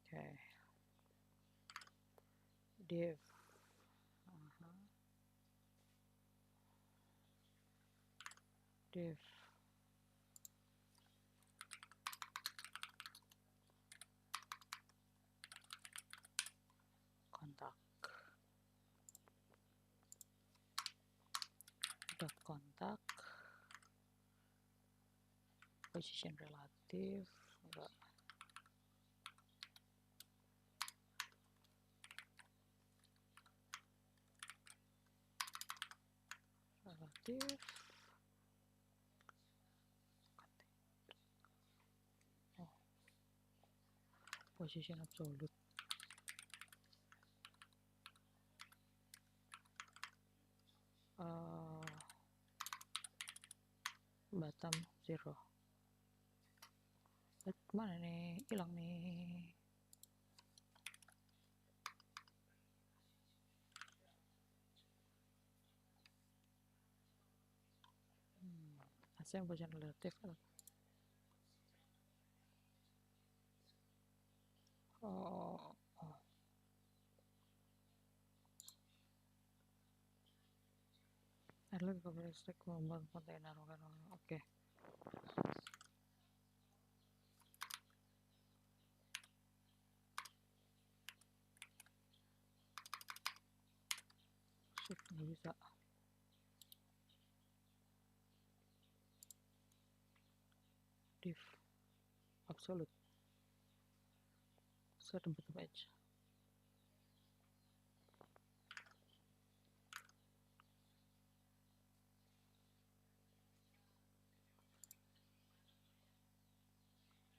Oke. Div div kontak dot kontak position relatif enggak relatif position absolute bottom 0. Mana nih, hilang nih. yang position relatif atau oh, oh. Airlock karakteristik membangun kontainer. Oke. Shift nggak bisa. Div absolute set bottom edge.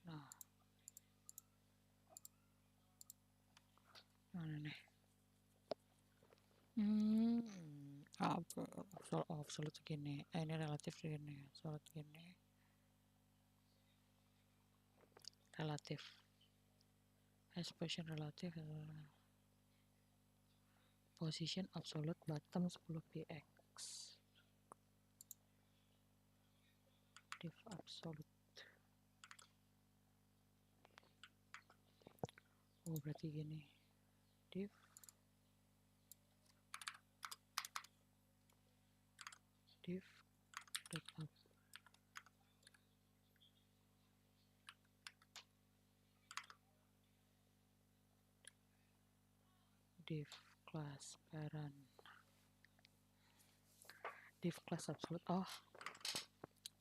Nah, mana nih? Absolute segini. Ini relatif segini. Absolute segini. Relatif. Expression relatif. Position absolute bottom 10 px. Div absolute. Oh, berarti gini. Div tetap div class parent div class absolute. Oh,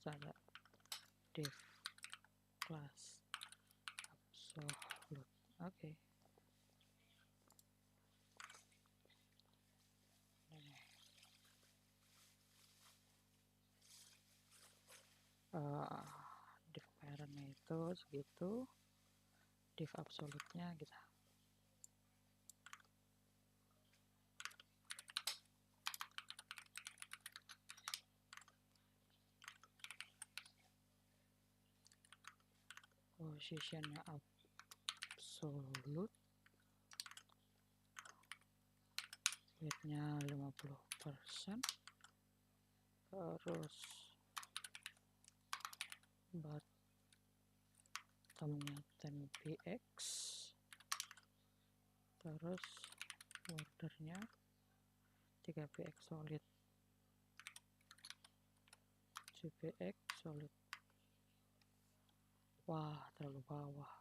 salah. Div class absolute. Oke. Div parentnya itu segitu, div absolute-nya gitu. Positionnya absolute, width-nya 50%, terus bottomnya 10 px, terus bordernya 3 px solid, 2 px solid. Wah, terlalu bawah.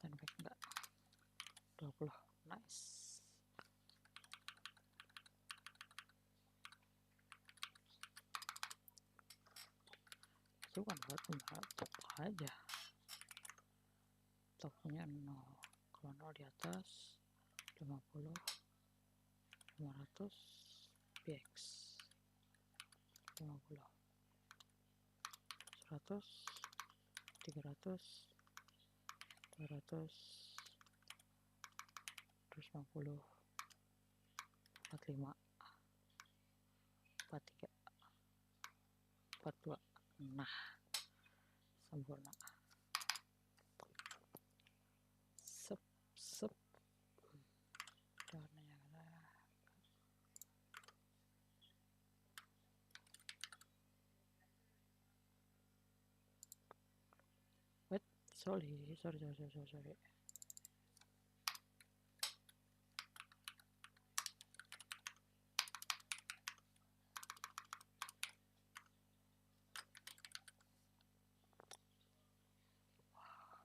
Dan back enggak 20. Nice. Itu kan top aja. Topnya 0. Kalau 0 di atas 50, 500 px, 50, 100, 300, 200, 250, 45, 43, 42. Nah, sempurna. Sep warnanya wait, sorry.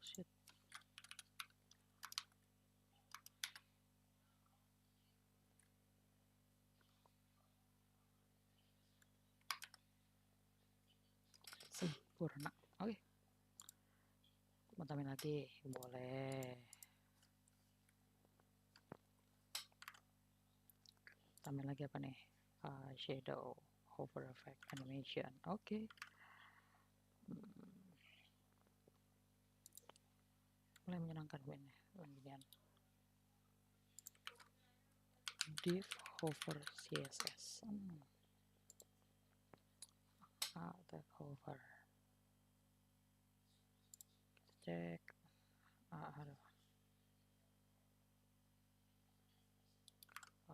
Shit. Sempurna. Oke. Mau tambahin lagi? Boleh. Tambahin lagi apa nih? Shadow, hover effect, animation. Oke. Mulai menyenangkan bandnya. Kemudian div hover CSS. Tag hover. Kita cek.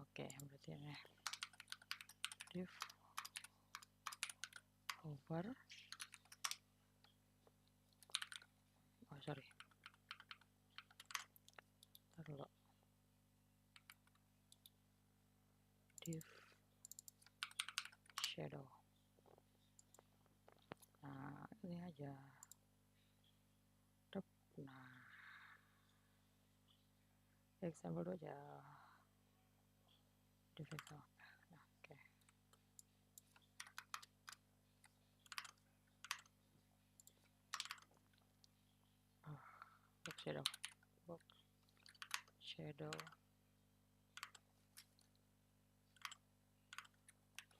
Oke, berarti ini div hover. Oh, sorry. Taruh dulu. Div shadow. Nah, ini aja. Nah, example dulu aja. Div example. Nah, oke. Box shadow. Box shadow.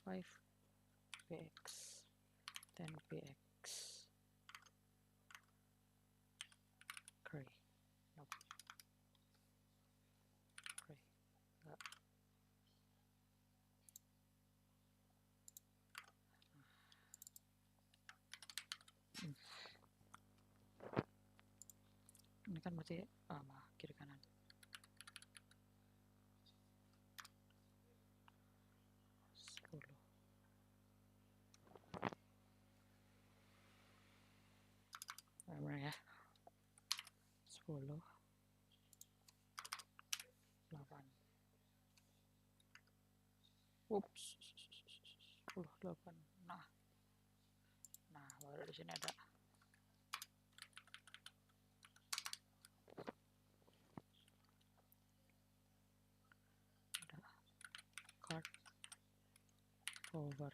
5px 10px gray. Nope. Gray. Enggak. Ini kan berarti kiri kanan. Benar ya. 10 8. Ups. 10 8. Nah, baru di sini ada card over.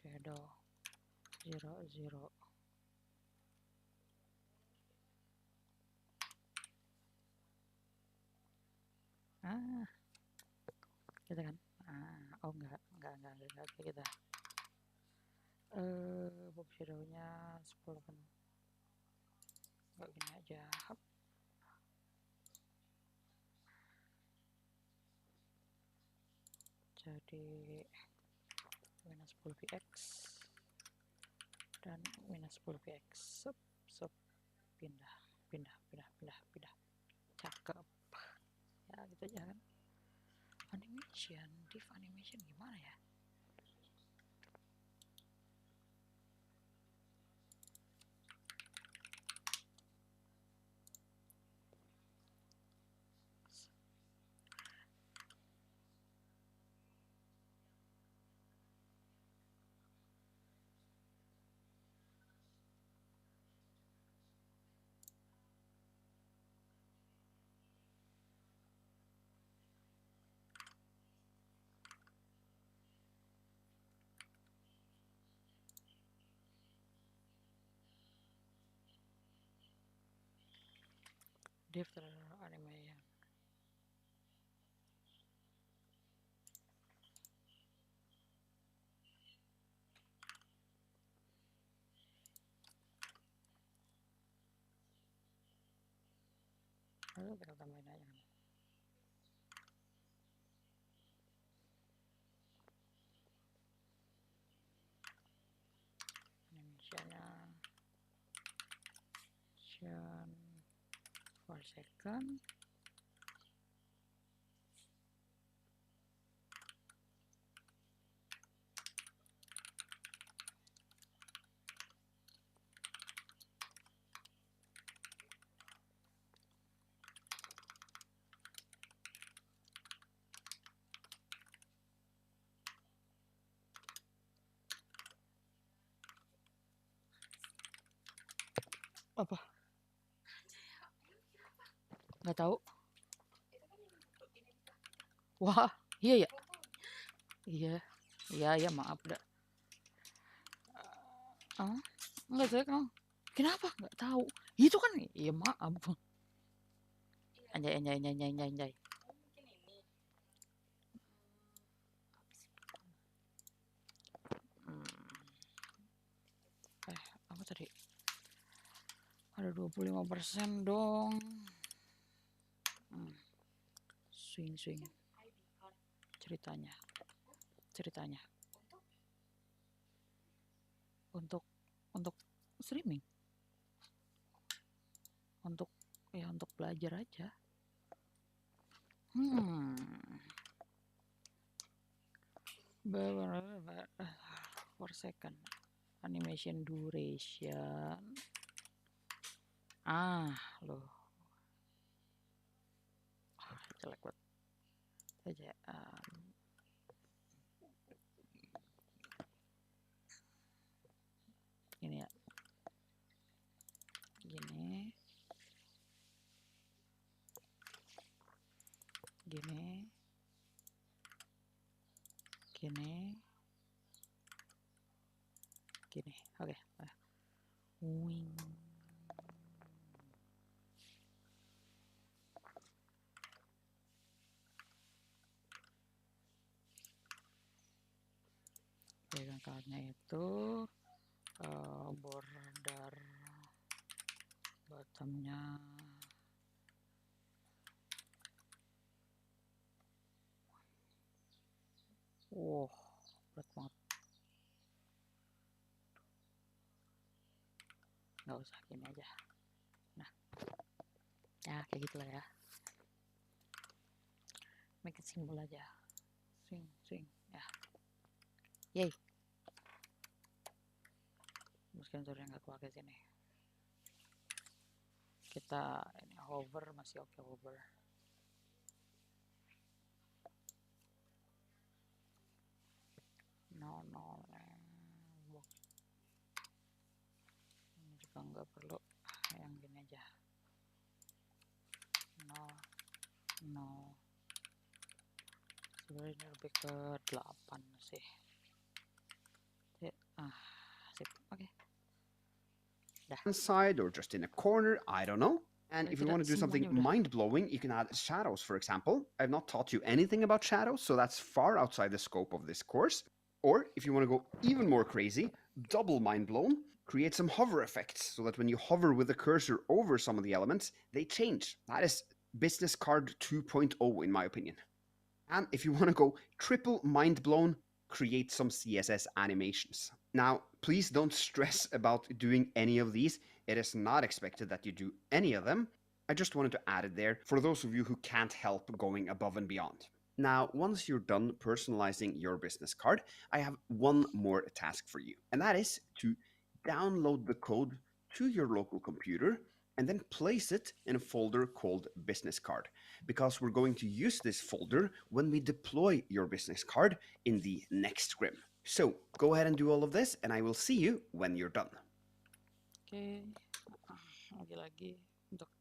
Shadow 0 0. Kita kan? Oh enggak kita. Bob shadow-nya 10 kan. Enggak gini aja. Hap. Jadi minus 10px dan minus 10px. Sup. Pindah. Cakep. Ya gitu aja kan. Animation, div animation gimana ya? Div animation. Lalu kita tambahin aja kan. Animationnya 4 second. Apa? Nggak tahu. Wah, iya ya. Iya. Ya maaf dah. Enggak saya kan. Kenapa? Nggak tahu. Itu kan ya maaf. Anjay. Apa tadi? Ada 25% dong. Swing. Ceritanya. Untuk streaming. Untuk belajar aja. Per second. Animation duration. Loh. Jelek banget. Aja. Ini ya. Gini. Oke. Wing. Pegang karetnya itu border bottomnya berat banget. Nggak usah, gini aja. Nah ya kayak gitulah ya, make it simple aja. Swing ya. Yay. Sensornya nggak pakai sini. Kita ini hover, masih oke hover. No. Ini juga nggak perlu, yang gini aja. No. Sebenarnya ini lebih ke 8 sih. Sip. Oke. Inside or just in a corner, I don't know. And if you want to do something mind-blowing, you can add shadows, for example. I've not taught you anything about shadows, so that's far outside the scope of this course. Or if you want to go even more crazy, double mind-blown, create some hover effects so that when you hover with the cursor over some of the elements, they change. That is business card 2.0 in my opinion. And if you want to go triple mind-blown, create some CSS animations. Now, please don't stress about doing any of these. It is not expected that you do any of them. I just wanted to add it there for those of you who can't help going above and beyond. Now, once you're done personalizing your business card, I have one more task for you, and that is to download the code to your local computer and then place it in a folder called business card, because we're going to use this folder when we deploy your business card in the next Scrim. So go ahead and do all of this, and I will see you when you're done. Okay. Lagi-lagi untuk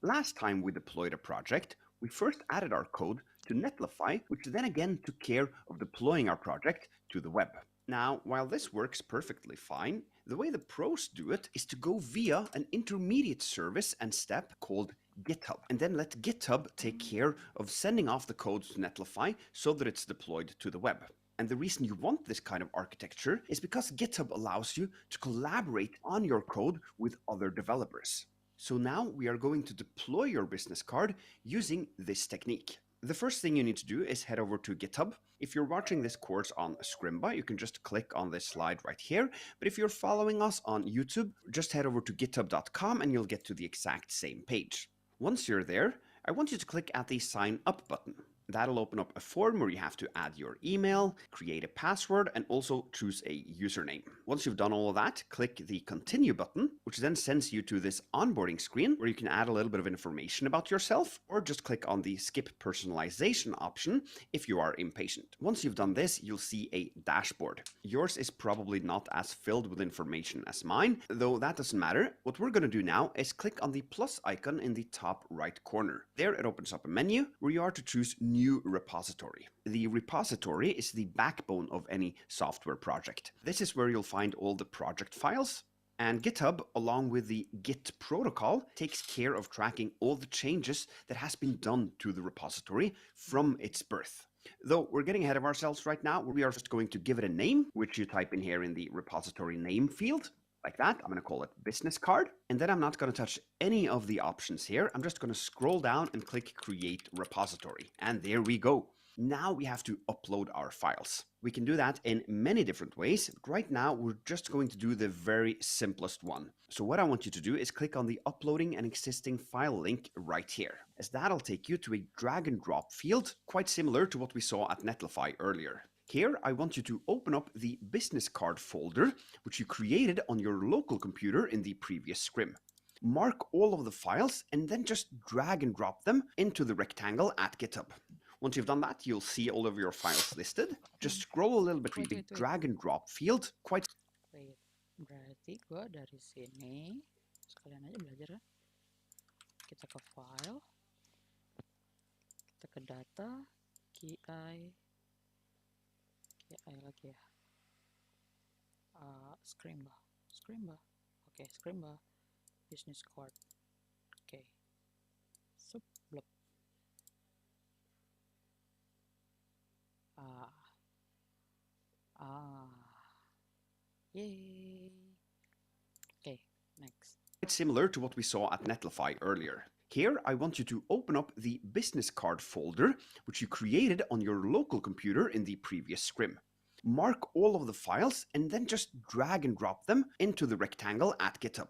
Last time we deployed a project, we first added our code to Netlify, which then again took care of deploying our project to the web. Now, while this works perfectly fine, the way the pros do it is to go via an intermediate service and step called GitHub, and then let GitHub take care of sending off the code to Netlify so that it's deployed to the web. And the reason you want this kind of architecture is because GitHub allows you to collaborate on your code with other developers. So now we are going to deploy your business card using this technique. The first thing you need to do is head over to GitHub. If you're watching this course on Scrimba, you can just click on this slide right here. But if you're following us on YouTube, just head over to github.com and you'll get to the exact same page. Once you're there, I want you to click at the sign up button. That'll open up a form where you have to add your email, create a password, and also choose a username. Once you've done all of that, click the continue button, which then sends you to this onboarding screen where you can add a little bit of information about yourself, or just click on the skip personalization option if you are impatient. Once you've done this, you'll see a dashboard. Yours is probably not as filled with information as mine, though that doesn't matter. What we're going to do now is click on the plus icon in the top right corner. There it opens up a menu where you are to choose new repository. The repository is the backbone of any software project. This is where you'll find all the project files, and GitHub, along with the Git protocol, takes care of tracking all the changes that has been done to the repository from its birth. Though we're getting ahead of ourselves right now, we are just going to give it a name, which you type in here in the repository name field. Like that. I'm going to call it business card. And then I'm not going to touch any of the options here. I'm just going to scroll down and click create repository. And there we go. Now we have to upload our files. We can do that in many different ways. But right now, we're just going to do the very simplest one. So what I want you to do is click on the uploading an existing file link right here, as that'll take you to a drag and drop field, quite similar to what we saw at Netlify earlier. Here, I want you to open up the business card folder, which you created on your local computer in the previous scrim. Mark all of the files and then just drag and drop them into the rectangle at GitHub. Once you've done that, you'll see all of your files listed. Just scroll a little bit through the drag and drop field. Wait, berarti gua dari sini sekalian aja belajar kan. Kita ke file, kita ke data, KI lagi ya. Scrimba. Oke, Scrimba business card. Oke. Sublok. Yay. Okay, next. Quite similar to what we saw at Netlify earlier. Here, I want you to open up the business card folder, which you created on your local computer in the previous scrim. Mark all of the files and then just drag and drop them into the rectangle at GitHub.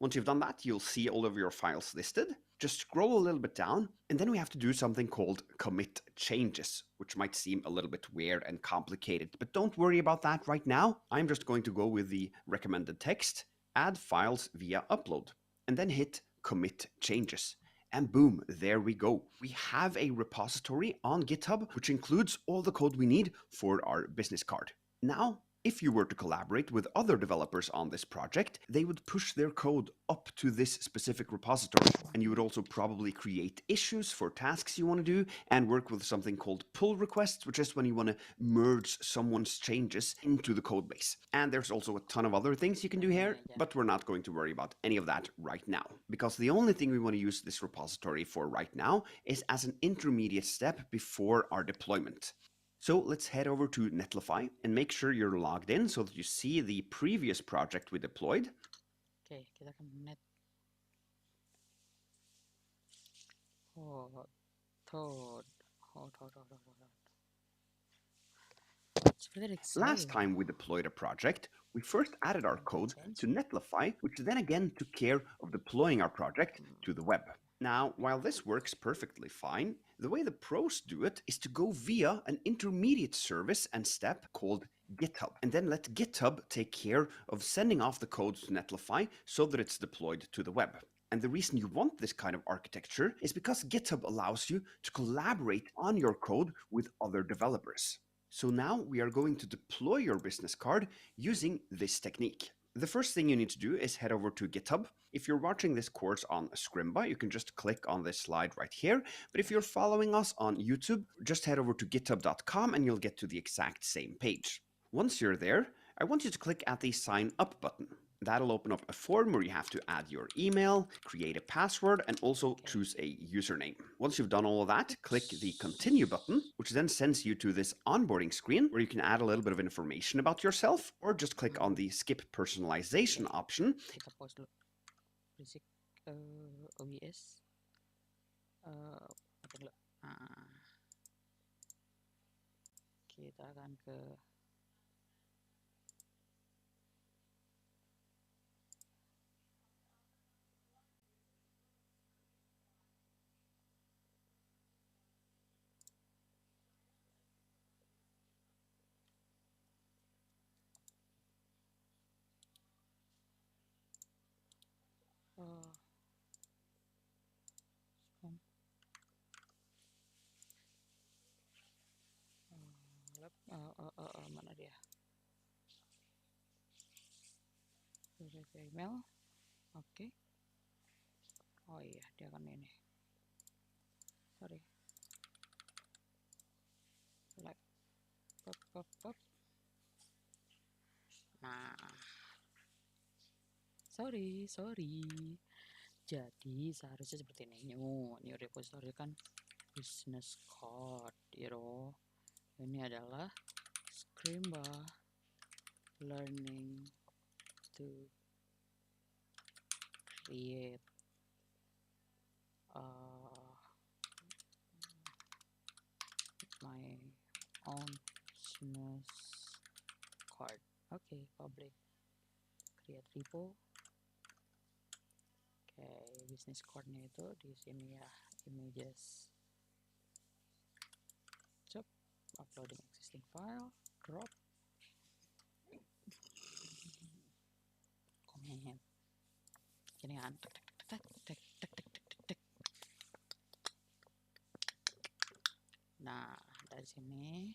Once you've done that, you'll see all of your files listed. Just scroll a little bit down, and then we have to do something called commit changes, which might seem a little bit weird and complicated, but don't worry about that right now. I'm just going to go with the recommended text, add files via upload, and then hit commit changes. And boom, there we go. We have a repository on GitHub, which includes all the code we need for our business card. Now, if you were to collaborate with other developers on this project, they would push their code up to this specific repository. And you would also probably create issues for tasks you want to do and work with something called pull requests, which is when you want to merge someone's changes into the code base. And there's also a ton of other things you can do here, but we're not going to worry about any of that right now, because the only thing we want to use this repository for right now is as an intermediate step before our deployment. So let's head over to Netlify and make sure you're logged in so that you see the previous project we deployed. Oke, kita ke net. Hold. Last time we deployed a project, we first added our code to Netlify, which then again took care of deploying our project to the web. Now, while this works perfectly fine, the way the pros do it is to go via an intermediate service and step called GitHub, and then let GitHub take care of sending off the code to Netlify so that it's deployed to the web. And the reason you want this kind of architecture is because GitHub allows you to collaborate on your code with other developers. So now we are going to deploy your business card using this technique. The first thing you need to do is head over to GitHub. If you're watching this course on Scrimba, you can just click on this slide right here. But if you're following us on YouTube, just head over to github.com and you'll get to the exact same page. Once you're there, I want you to click at the sign up button. That'll open up a form where you have to add your email, create a password, and also choose a username. Once you've done all of that, click the continue button, which then sends you to this onboarding screen where you can add a little bit of information about yourself, or just click on the skip personalization option. Kita pause dulu. Basic OBS. Kita akan ke mana dia? Email. Oke. Oh iya, dia kan ini. Sorry. up. Nah, sorry. Jadi seharusnya seperti ini. New repository kan business card, Ini adalah Scrimba learning to create my own business card. Okay, public create repo. Oke, business card-nya itu di sini ya, images. Cep, uploading existing file, drop, comment. Gini kan, Nah, dari sini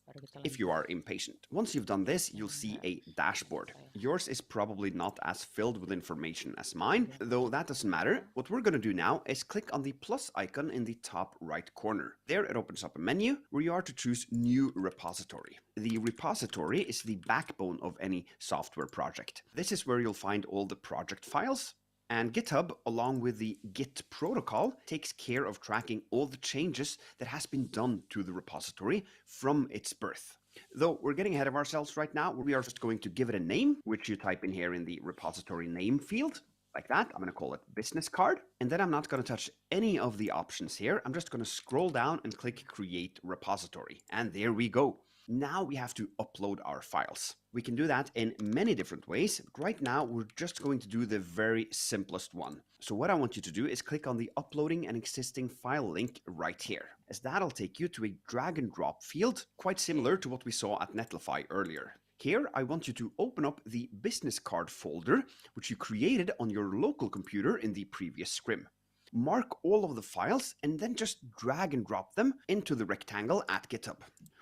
baru kita If you are impatient, once you've done this, you'll see a dashboard. Yours is probably not as filled with information as mine, though that doesn't matter. What we're going to do now is click on the plus icon in the top right corner. There it opens up a menu where you are to choose New Repository. The repository is the backbone of any software project. This is where you'll find all the project files. And GitHub, along with the Git protocol, takes care of tracking all the changes that has been done to the repository from its birth. Though we're getting ahead of ourselves right now, we are just going to give it a name, which you type in here in the repository name field. Like that. I'm going to call it business card. And then I'm not going to touch any of the options here. I'm just going to scroll down and click create repository. And there we go. Now we have to upload our files. We can do that in many different ways. Right now, we're just going to do the very simplest one. So what I want you to do is click on the uploading an existing file link right here, as that'll take you to a drag and drop field, quite similar to what we saw at Netlify earlier. Here, I want you to open up the business card folder, which you created on your local computer in the previous scrim. Mark all of the files and then just drag and drop them into the rectangle at GitHub.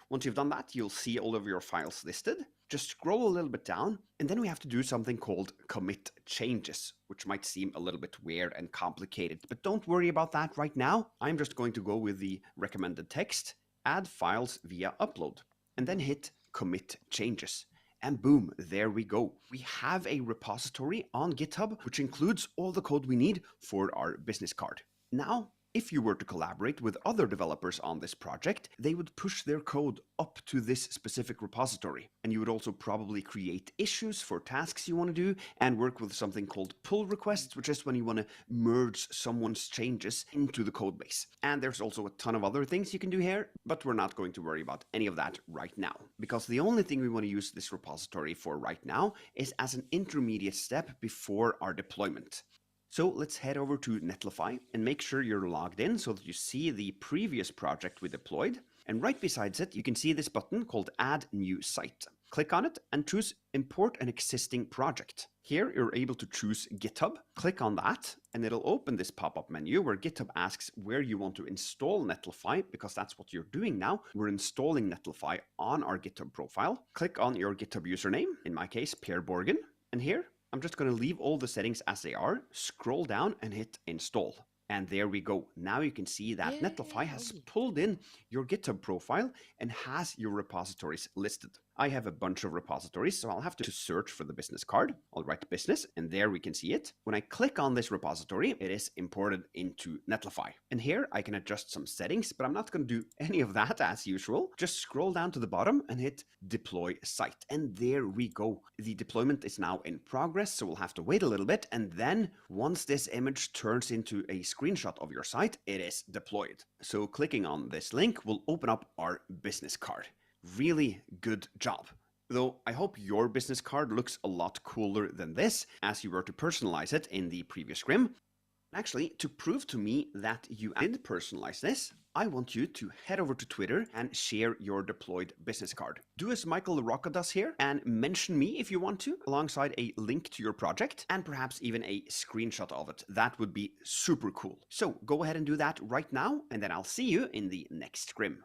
Once you've done that, you'll see all of your files listed. Just scroll a little bit down, and then we have to do something called commit changes, which might seem a little bit weird and complicated, but don't worry about that right now. I'm just going to go with the recommended text, add files via upload, and then hit commit changes. And boom, there we go. We have a repository on GitHub, which includes all the code we need for our business card. Now, if you were to collaborate with other developers on this project, they would push their code up to this specific repository. And you would also probably create issues for tasks you want to do and work with something called pull requests, which is when you want to merge someone's changes into the code base. And there's also a ton of other things you can do here, but we're not going to worry about any of that right now, because the only thing we want to use this repository for right now is as an intermediate step before our deployment. So let's head over to Netlify and make sure you're logged in so that you see the previous project we deployed. And right besides it, you can see this button called Add New Site. Click on it and choose Import an Existing Project. Here you're able to choose GitHub. Click on that and it'll open this pop-up menu where GitHub asks where you want to install Netlify, because that's what you're doing now. We're installing Netlify on our GitHub profile. Click on your GitHub username, in my case, Per Borgen, and here I'm just going to leave all the settings as they are, scroll down and hit install. And there we go. Now you can see that Netlify has pulled in your GitHub profile and has your repositories listed. I have a bunch of repositories, so I'll have to search for the business card. I'll write business, and there we can see it. When I click on this repository, it is imported into Netlify. And here I can adjust some settings, but I'm not going to do any of that as usual. Just scroll down to the bottom and hit deploy site. And there we go. The deployment is now in progress, so we'll have to wait a little bit. And then once this image turns into a screenshot of your site, it is deployed. So clicking on this link will open up our business card. Really good job. Though I hope your business card looks a lot cooler than this, as you were to personalize it in the previous scrim. Actually, to prove to me that you did personalize this, I want you to head over to Twitter and share your deployed business card. Do as Michael LaRocca does here and mention me if you want to, alongside a link to your project and perhaps even a screenshot of it. That would be super cool. So go ahead and do that right now, and then I'll see you in the next scrim.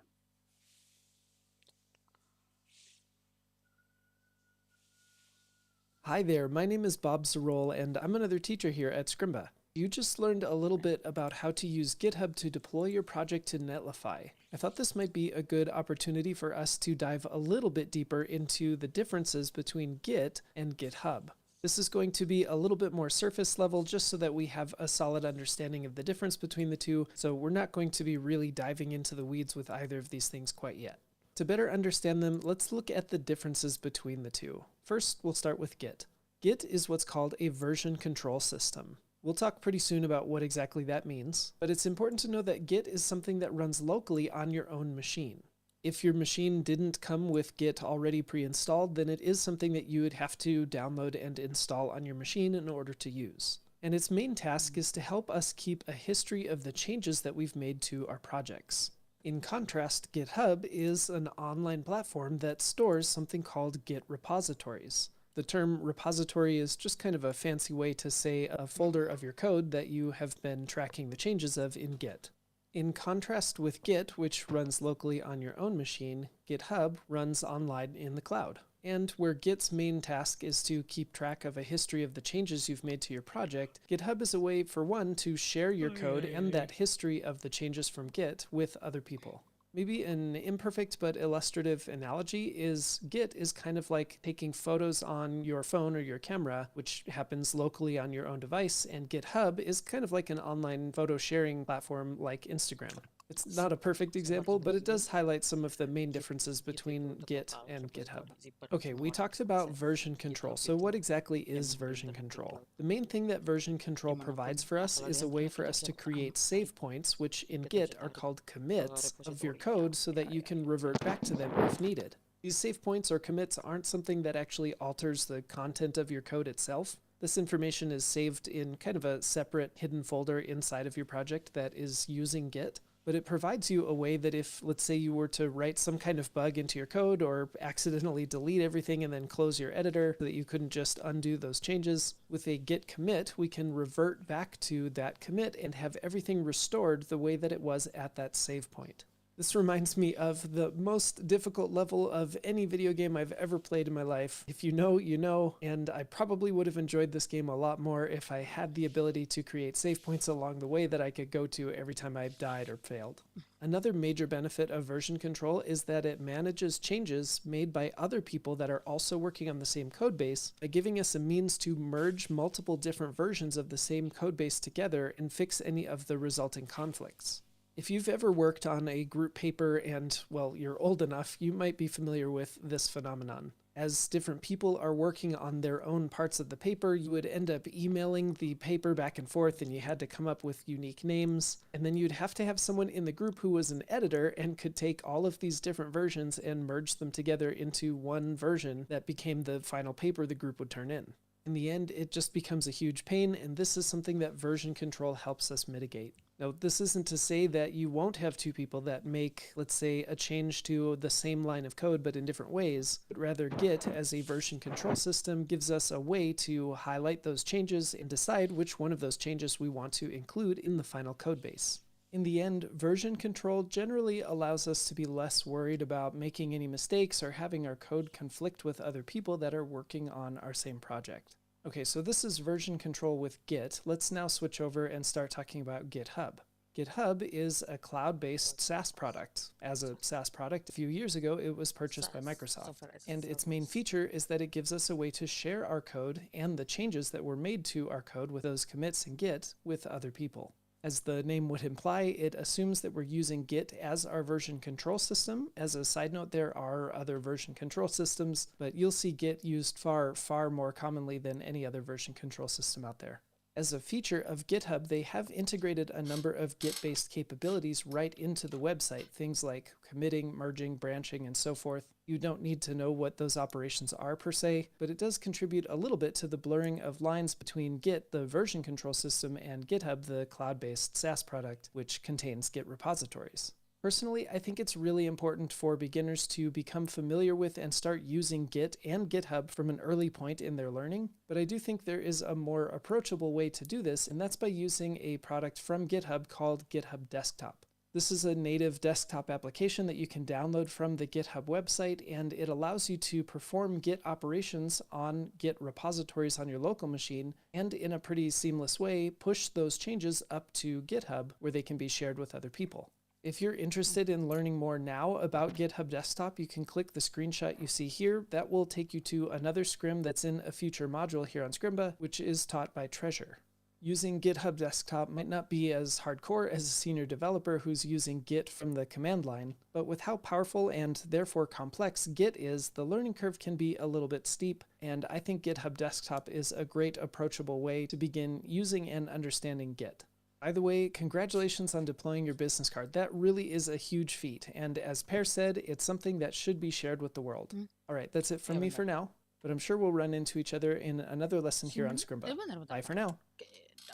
Hi there, my name is Bob Zarol, and I'm another teacher here at Scrimba. You just learned a little bit about how to use GitHub to deploy your project to Netlify. I thought this might be a good opportunity for us to dive a little bit deeper into the differences between Git and GitHub. This is going to be a little bit more surface level just so that we have a solid understanding of the difference between the two, so we're not going to be really diving into the weeds with either of these things quite yet. To better understand them, let's look at the differences between the two. First, we'll start with Git. Git is what's called a version control system. We'll talk pretty soon about what exactly that means, but it's important to know that Git is something that runs locally on your own machine. If your machine didn't come with Git already pre-installed, then it is something that you would have to download and install on your machine in order to use. And its main task is to help us keep a history of the changes that we've made to our projects. In contrast, GitHub is an online platform that stores something called Git repositories. The term repository is just kind of a fancy way to say a folder of your code that you have been tracking the changes of in Git. In contrast with Git, which runs locally on your own machine, GitHub runs online in the cloud. And where Git's main task is to keep track of a history of the changes you've made to your project, GitHub is a way, for one, to share your code and that history of the changes from Git with other people. Maybe an imperfect but illustrative analogy is Git is kind of like taking photos on your phone or your camera, which happens locally on your own device, and GitHub is kind of like an online photo sharing platform like Instagram. It's not a perfect example, but it does highlight some of the main differences between Git and GitHub. Okay, we talked about version control. So what exactly is version control? The main thing that version control provides for us is a way for us to create save points, which in Git are called commits of your code so that you can revert back to them if needed. These save points or commits aren't something that actually alters the content of your code itself. This information is saved in kind of a separate hidden folder inside of your project that is using Git. But it provides you a way that if, let's say, you were to write some kind of bug into your code or accidentally delete everything and then close your editor so that you couldn't just undo those changes, with a git commit, we can revert back to that commit and have everything restored the way that it was at that save point. This reminds me of the most difficult level of any video game I've ever played in my life. If you know, you know, and I probably would have enjoyed this game a lot more if I had the ability to create save points along the way that I could go to every time I died or failed. Another major benefit of version control is that it manages changes made by other people that are also working on the same code base by giving us a means to merge multiple different versions of the same code base together and fix any of the resulting conflicts. If you've ever worked on a group paper and, well, you're old enough, you might be familiar with this phenomenon. As different people are working on their own parts of the paper, you would end up emailing the paper back and forth and you had to come up with unique names. And then you'd have to have someone in the group who was an editor and could take all of these different versions and merge them together into one version that became the final paper the group would turn in. In the end, it just becomes a huge pain, and this is something that version control helps us mitigate. Now, this isn't to say that you won't have two people that make, let's say, a change to the same line of code but in different ways, but rather Git as a version control system gives us a way to highlight those changes and decide which one of those changes we want to include in the final code base. In the end, version control generally allows us to be less worried about making any mistakes or having our code conflict with other people that are working on our same project. Okay, so this is version control with Git. Let's now switch over and start talking about GitHub. GitHub is a cloud-based SaaS product. As a SaaS product, a few years ago, it was purchased by Microsoft. And its main feature is that it gives us a way to share our code and the changes that were made to our code with those commits in Git with other people. As the name would imply, it assumes that we're using Git as our version control system. As a side note, there are other version control systems, but you'll see Git used far, far more commonly than any other version control system out there. As a feature of GitHub, they have integrated a number of Git-based capabilities right into the website, things like committing, merging, branching, and so forth. You don't need to know what those operations are per se, but it does contribute a little bit to the blurring of lines between Git, the version control system, and GitHub, the cloud-based SaaS product, which contains Git repositories. Personally, I think it's really important for beginners to become familiar with and start using Git and GitHub from an early point in their learning, but I do think there is a more approachable way to do this, and that's by using a product from GitHub called GitHub Desktop. This is a native desktop application that you can download from the GitHub website, and it allows you to perform Git operations on Git repositories on your local machine, and in a pretty seamless way, push those changes up to GitHub where they can be shared with other people. If you're interested in learning more now about GitHub Desktop, you can click the screenshot you see here. That will take you to another Scrim that's in a future module here on Scrimba, which is taught by Treasure. Using GitHub Desktop might not be as hardcore as a senior developer who's using Git from the command line, but with how powerful and therefore complex Git is, the learning curve can be a little bit steep, and I think GitHub Desktop is a great approachable way to begin using and understanding Git. By the way, congratulations on deploying your business card. That really is a huge feat, and as Per said, it's something that should be shared with the world. All right, that's it from me for now, but I'm sure we'll run into each other in another lesson here on Scrimba. Bye for now.